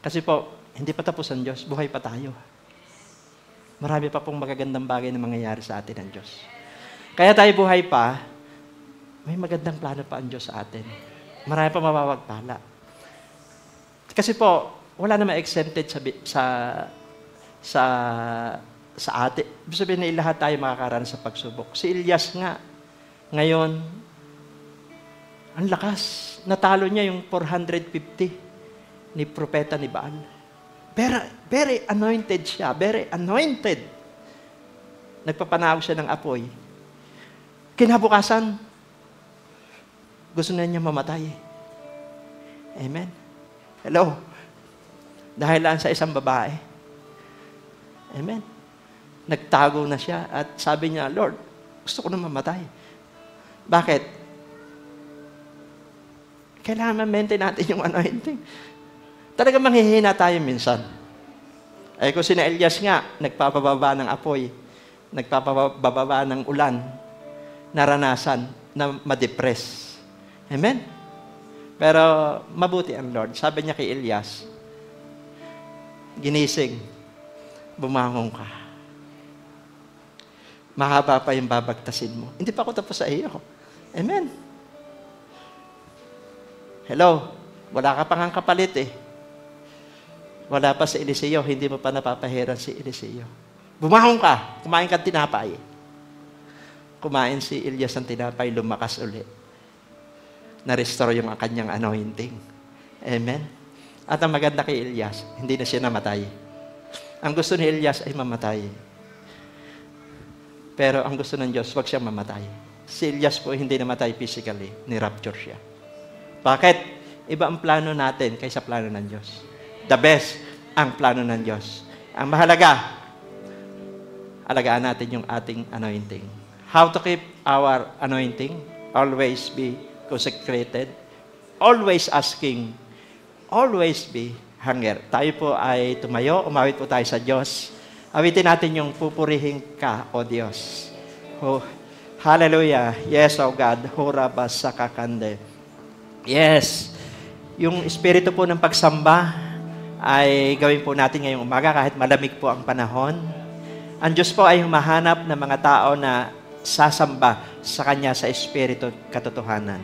[SPEAKER 5] Kasi po, hindi pa tapos ang Diyos, buhay pa tayo. Marami pa pong magagandang bagay na mangyayari sa atin ng Diyos. Kaya tayo buhay pa, may magandang plano pa ang Diyos sa atin. Marami pa mapapagpala. Kasi po, wala naman exempted sa atin. Ibig sabihin na lahat tayo makakaranas sa pagsubok. Si Elias nga, ngayon, ang lakas. Natalo niya yung 450 ni propeta ni Baal. Very anointed siya. Very anointed. Nagpapanawag siya ng apoy. Kinabukasan, gusto na niya mamatay. Amen? Hello? Dahil lang sa isang babae. Amen? Nagtago na siya at sabi niya, Lord, gusto ko na mamatay. Bakit? Kailangan ma-maintain natin yung anointing. Talaga manghihina tayo minsan. Ay kung sina Elias nga, nagpapababa ng apoy, nagpapababa ng ulan, naranasan na ma-depress. Amen? Pero mabuti ang Lord. Sabi niya kay Elias, ginising, bumangon ka. Mahaba pa yung babagtasin mo. Hindi pa ako tapos sa iyo. Amen? Hello? Wala ka pang ang kapalit eh. Wala pa si Eliseo, hindi mo pa napapahiran si Eliseo. Bumangon ka, kumain ka tinapay. Kumain si Elias ng tinapay, lumakas uli. Na-restore yung kanyang anointing. Amen? At ang maganda kay Elias, hindi na siya namatay. Ang gusto ni Elias ay mamatay. Pero ang gusto ng Diyos, wag siyang mamatay. Si Elias po hindi namatay physically, ni-rapture siya. Bakit? Iba ang plano natin kaysa plano ng Diyos. the best ang plano ng Diyos. Ang mahalaga, alagaan natin yung ating anointing. How to keep our anointing? Always be consecrated. Always asking. Always be hunger. Tayo po ay tumayo. Umawit po tayo sa Diyos. Awitin natin yung pupurihin ka, O Diyos. Oh, hallelujah. Yes, O God. Huraba sa kakande. Yes. Yung espiritu po ng pagsamba ay gawin po natin ngayong umaga kahit malamig po ang panahon. Ang Diyos po ay humahanap ng mga tao na sasamba sa Kanya sa espiritu katotohanan.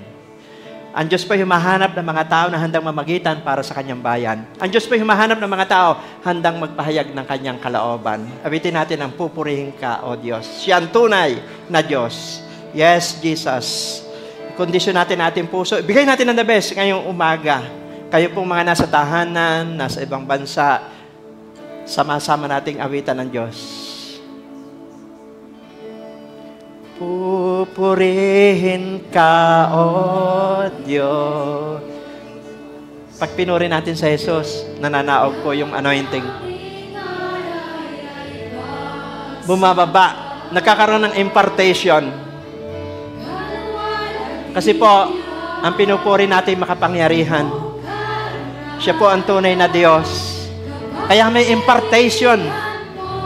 [SPEAKER 5] Ang Diyos po ay humahanap ng mga tao na handang mamagitan para sa Kanyang bayan. Ang Diyos po ay humahanap ng mga tao handang magpahayag ng Kanyang kalooban. Awitin natin ang pupurihin ka, O Diyos. Siya ang tunay na Diyos. Yes, Jesus. Kondisyon natin ating puso. Ibigay natin ang the best ngayong umaga. Kayo pong mga nasa tahanan, nasa ibang bansa, sama-sama nating awitan ng Diyos. Pupurihin ka, O Diyos. Pag pinuri natin sa Jesus, nananaog po yung anointing. Bumababa. Nagkakaroon ng impartation. Kasi po, ang pinupuri natin makapangyarihan. Siya po ang tunay na Diyos. Kaya may impartation.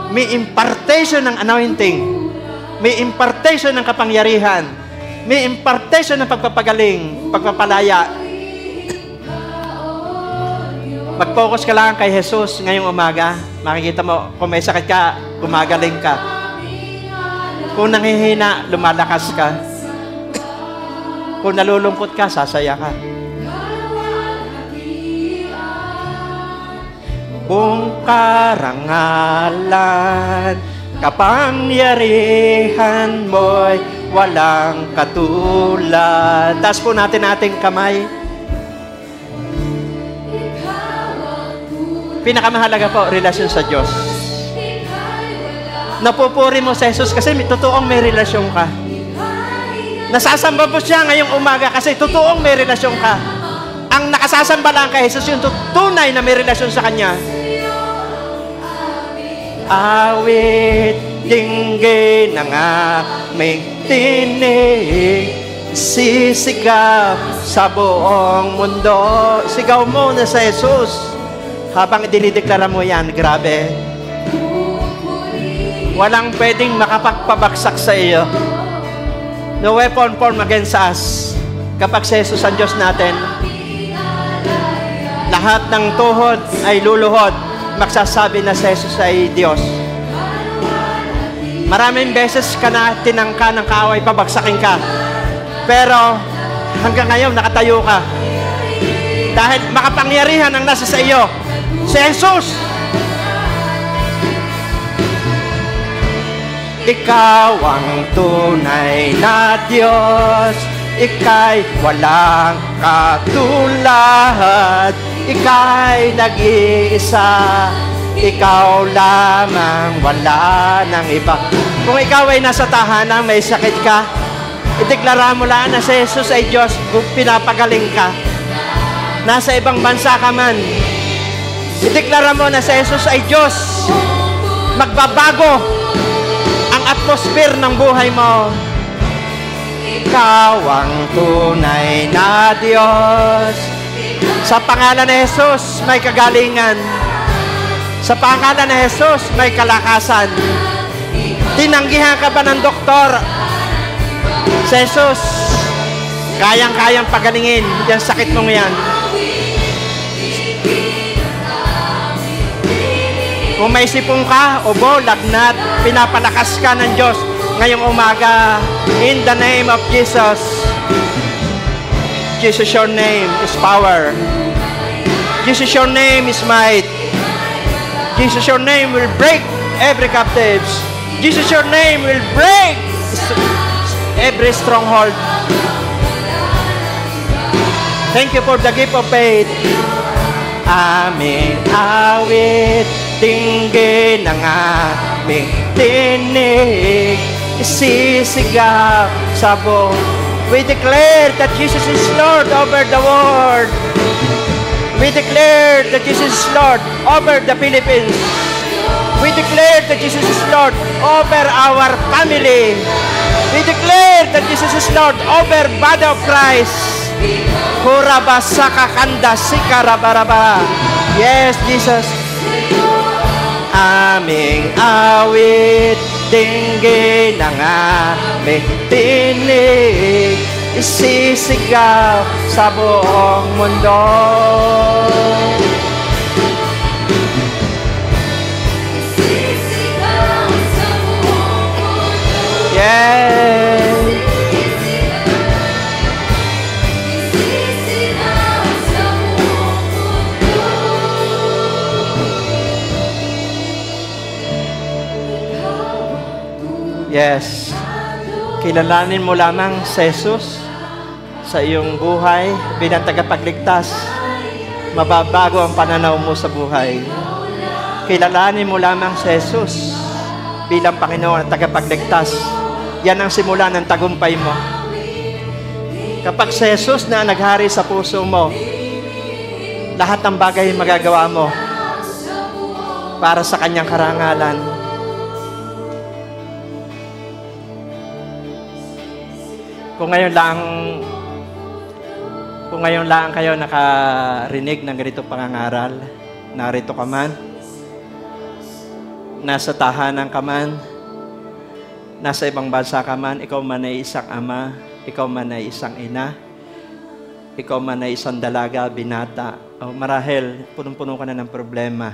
[SPEAKER 5] May impartation ng anointing. May impartation ng kapangyarihan. May impartation ng pagpapagaling, pagpapalaya. Mag-focus ka lang kay Jesus ngayong umaga. Makikita mo, kung may sakit ka, gumagaling ka. Kung nanghihina, lumalakas ka. Kung nalulungkot ka, sasaya ka. Buong karangalan, kapangyarihan mo'y walang katulad. Taas po natin ating kamay. Pinakamahalaga po, relasyon sa Diyos. Napupuri mo sa Jesus kasi totoong may relasyon ka. Nasasamba po siya ngayong umaga kasi totoong may relasyon ka. Ang nakasasamba lang kay Jesus yung tunay na may relasyon sa Kanya. Awit, dinggin ng aming tinig, sisigaw sa buong mundo. Sigaw mo na sa Jesus. Habang dinideklara mo yan, grabe. Walang pwedeng makapagpabagsak sa iyo. No weapon formed against us. Kapag si Jesus ang Diyos natin, lahat ng tuhod ay luluhod. Magsasabi na si Jesus ay Diyos. Maraming beses ka na tinangka ng kaaway, pabagsakin ka. Pero hanggang ngayon nakatayo ka. Dahil makapangyarihan ang nasa sa iyo. Si Jesus. Ikaw ang tunay na Diyos. Ika'y walang katulad. Ika'y nag-iisa. Ikaw lamang, wala nang iba. Kung ikaw ay nasa tahanan, may sakit ka, ideklara mo lang na si Jesus ay Diyos, pinapagaling ka. Nasa ibang bansa ka man, ideklara mo na si Jesus ay Diyos. Magbabago ang atmosphere ng buhay mo. Ikaw ang tunay na Diyos. Sa pangalan ni Jesus, may kagalingan. Sa pangalan ni Jesus, may kalakasan. Tinanggihan ka ba ng doktor? Si Jesus, kayang-kayang pagalingin yung sakit mong yan. Kung may sipong ka, ubo, lagnat, pinapalakas ka ng Diyos ngayong umaga. In the name of Jesus. Jesus, your name is power. Jesus, your name is might. Jesus, your name will break every captives. Jesus, your name will break every stronghold. Thank you for the gift of faith. Amen. Awit, dinggin ang aming tinig. Isisigaw sa buong. We declare that Jesus is Lord over the world. We declare that Jesus is Lord over the Philippines. We declare that Jesus is Lord over our family. We declare that Jesus is Lord over body of Christ. Kurabasaka kanda sikarabaraba. Yes, Jesus. Aming awit, dinggin ang aming tinig, isisigaw sa buong mundo. Yeah. Yes. Kilalanin mo lamang si Jesus sa iyong buhay bilang tagapagligtas. Mababago ang pananaw mo sa buhay. Kilalanin mo lamang si Jesus bilang Panginoon at tagapagligtas. Yan ang simula ng tagumpay mo. Kapag si Jesus na naghari sa puso mo, lahat ng bagay magagawa mo para sa kanyang karangalan. Kung ngayon lang kayo nakarinig ng ganito pangangaral, narito ka man, nasa tahanan ka man, nasa ibang bansa ka man, ikaw man ay isang ama, ikaw man ay isang ina, ikaw man ay isang dalaga, binata, o marahil punong-puno ka na ng problema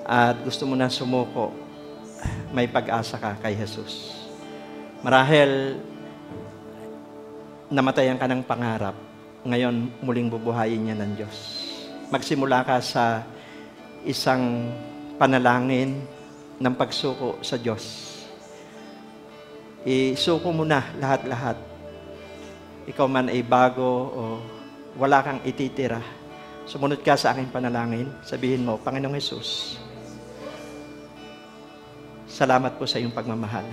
[SPEAKER 5] at gusto mo na sumuko, may pag-asa ka kay Jesus. Marahil namatayan ka ng pangarap, ngayon muling bubuhayin niya ng Diyos. Magsimula ka sa isang panalangin ng pagsuko sa Diyos. Isuko mo na lahat-lahat. Ikaw man ay bago o wala kang ititira. Sumunod ka sa aking panalangin. Sabihin mo, Panginoong Jesus, salamat po sa iyong pagmamahal.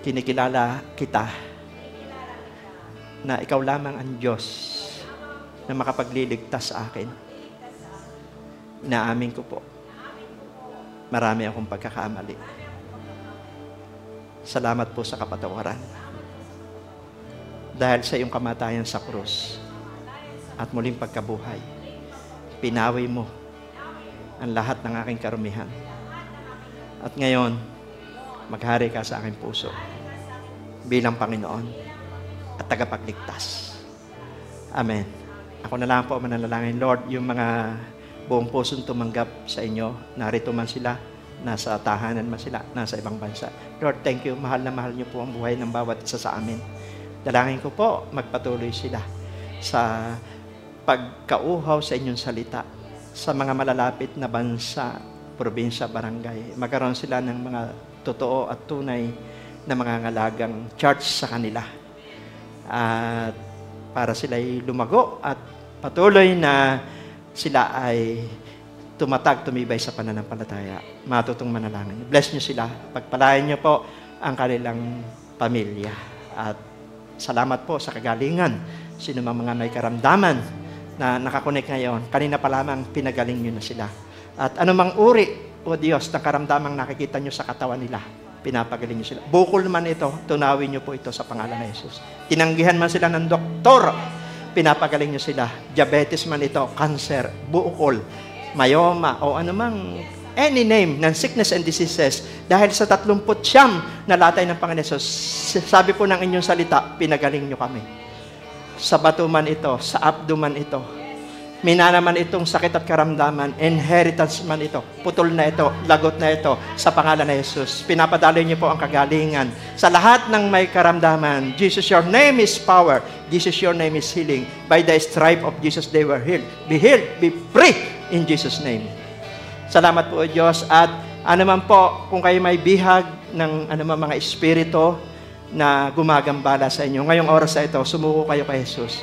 [SPEAKER 5] Kinikilala kita na ikaw lamang ang Diyos na makapagliligtas sa akin. Inaamin ko po, marami akong pagkakamali. Salamat po sa kapatawaran. Dahil sa iyong kamatayan sa krus at muling pagkabuhay, pinawi mo ang lahat ng aking karumihan. At ngayon, maghari ka sa aking puso bilang Panginoon at tagapagligtas. Amen. Ako na lang po mananalangin, Lord, yung mga buong pusong tumanggap sa inyo, narito man sila, nasa tahanan man sila, nasa ibang bansa. Lord, thank you. Mahal na mahal niyo po ang buhay ng bawat isa sa amin. Dalangin ko po, magpatuloy sila sa pagkauhaw sa inyong salita sa mga malalapit na bansa, probinsya, barangay. Magkaroon sila ng mga totoo at tunay na mga ngalagang church sa kanila. At para sila ay lumago at patuloy na sila ay tumatag, tumibay sa pananampalataya. Matutong manalangin. Bless niyo sila. Pagpalain niyo po ang kanilang pamilya. At salamat po sa kagalingan. Sino mang mga may karamdaman na nakakonek ngayon, kanina pa lamang pinagaling niyo na sila. At anumang uri, O Diyos, ng karamdamang nakikita niyo sa katawan nila, pinapagaling niyo sila. Bukol man ito, tunawin niyo po ito sa pangalan ng Jesus. Tinanggihan man sila ng doktor, pinapagaling niyo sila. Diabetes man ito, cancer, bukol, myoma, o anumang any name ng sickness and diseases. Dahil sa 39 na latay ng Panginoon Jesus, sabi po ng inyong salita, pinagaling niyo kami. Sa bato man ito, sa abdomen ito, minana man itong sakit at karamdaman, inheritance man ito, putol na ito, lagot na ito, sa pangalan ng Jesus. Pinapadaloy niyo po ang kagalingan sa lahat ng may karamdaman. Jesus, your name is power. Jesus, your name is healing. By the stripe of Jesus, they were healed. Be healed, be free in Jesus' name. Salamat po, O Diyos. At anuman po, kung kayo may bihag ng anuman mga espiritu na gumagambala sa inyo, ngayong oras na ito, sumuko kayo kay Jesus.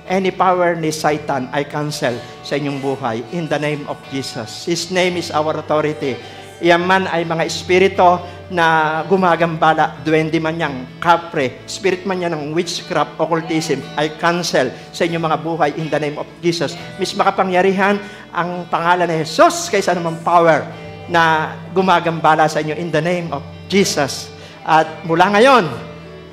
[SPEAKER 5] Any power ni Satan, I cancel sa inyong buhay in the name of Jesus. His name is our authority. Iyan man ay mga espiritu na gumagambala, duwende man yang, kapre, spirit man yan ng witchcraft, occultism, I cancel sa inyong mga buhay in the name of Jesus. Miss makapangyarihan ang pangalan ni Jesus kaysa namang power na gumagambala sa inyo in the name of Jesus. At mula ngayon,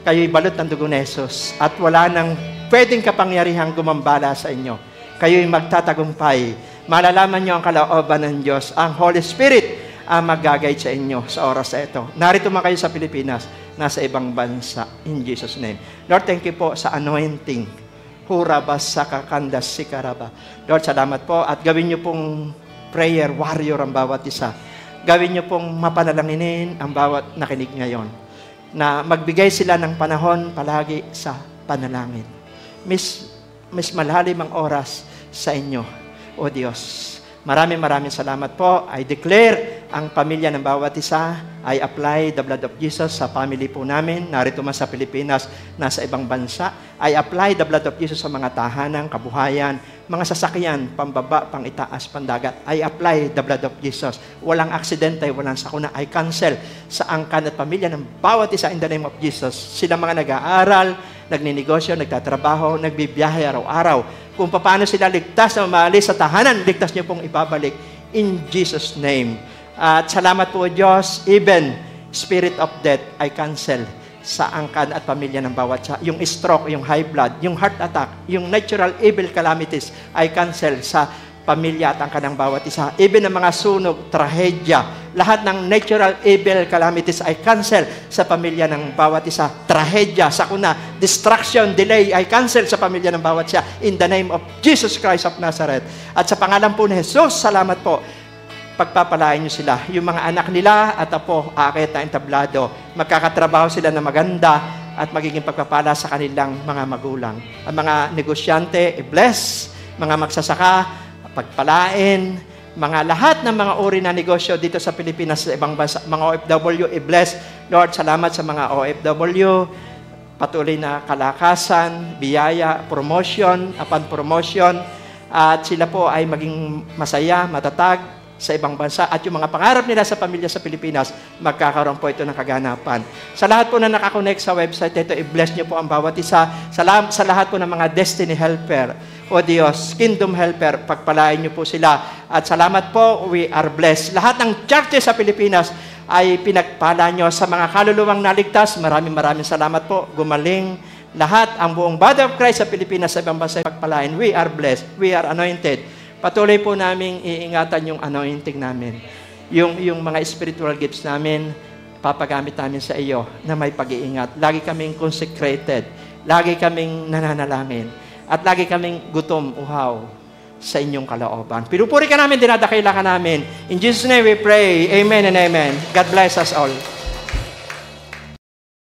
[SPEAKER 5] kayo'y balot ng dugo ni Jesus at wala nang pwedeng kapangyarihang gumambala sa inyo. Kayo'y magtatagumpay. Malalaman nyo ang kalooban ng Diyos. Ang Holy Spirit ang mag-guide sa inyo sa oras na ito. Narito man kayo sa Pilipinas, nasa ibang bansa. In Jesus' name. Lord, thank you po sa anointing. Hurabas sa kakandas si karaba. Lord, salamat po at gawin nyo pong prayer warrior ang bawat isa. Gawin nyo pong mapanalanginin ang bawat nakinig ngayon. Na magbigay sila ng panahon palagi sa panalangin. Miss malalim ang oras sa inyo. O Diyos, maraming salamat po. I declare ang pamilya ng bawat isa. I apply the blood of Jesus sa family po namin. Narito man sa Pilipinas, nasa ibang bansa. I apply the blood of Jesus sa mga tahanan, kabuhayan, mga sasakyan, pambaba, pangitaas, pandagat. I apply the blood of Jesus. Walang aksidente, walang sakuna. I cancel sa angkan at pamilya ng bawat isa in the name of Jesus. Sila mga nag-aaral, nagninegosyo, nagtatrabaho, nagbibiyahe araw-araw. Kung paano sila ligtas na umalis sa tahanan, ligtas niyo pong ibabalik in Jesus' name. At salamat po Diyos, even spirit of death, I cancel sa angkan at pamilya ng bawat sa yung stroke, yung high blood, yung heart attack, yung natural evil calamities, I cancel sa pamilya at angkan ng bawat isa. Even ang mga sunog, trahedya, lahat ng natural evil calamities ay cancel sa pamilya ng bawat isa. Trahedya, sakuna, distraction, delay, ay cancel sa pamilya ng bawat isa. In the name of Jesus Christ of Nazareth. At sa pangalan po ni Jesus, salamat po. Pagpapalain niyo sila. Yung mga anak nila at apo, aakit na entablado. Magkakatrabaho sila na maganda at magiging pagpapala sa kanilang mga magulang. Ang mga negosyante, i-bless. Mga magsasaka, pagpalain, mga lahat ng mga uri na negosyo dito sa Pilipinas, sa ibang bansa, mga OFW, i-bless. Lord, salamat sa mga OFW, patuloy na kalakasan, biyaya, promotion, upon promotion, at sila po ay maging masaya, matatag sa ibang bansa, at yung mga pangarap nila sa pamilya sa Pilipinas, magkakaroon po ito ng kaganapan. Sa lahat po na nakakonect sa website ito, i-bless niyo po ang bawat isa. Sa lahat po ng mga destiny helper, o Diyos, kingdom helper, pagpalain niyo po sila. At salamat po, we are blessed. Lahat ng churches sa Pilipinas ay pinagpala niyo sa mga kaluluwang naligtas. Maraming salamat po. Gumaling lahat, ang buong body of Christ sa Pilipinas, sa ibang bansa, pagpalain. We are blessed. We are anointed. Patuloy po namin iingatan yung anointing namin. Yung mga spiritual gifts namin, papagamit namin sa iyo na may pag-iingat. Lagi kaming consecrated. Lagi kaming nananalangin. At lagi kaming gutom, uhaw sa inyong kalooban. Pinupuri ka namin, dinadakila ka namin. In Jesus' name we pray. Amen and amen. God bless us all.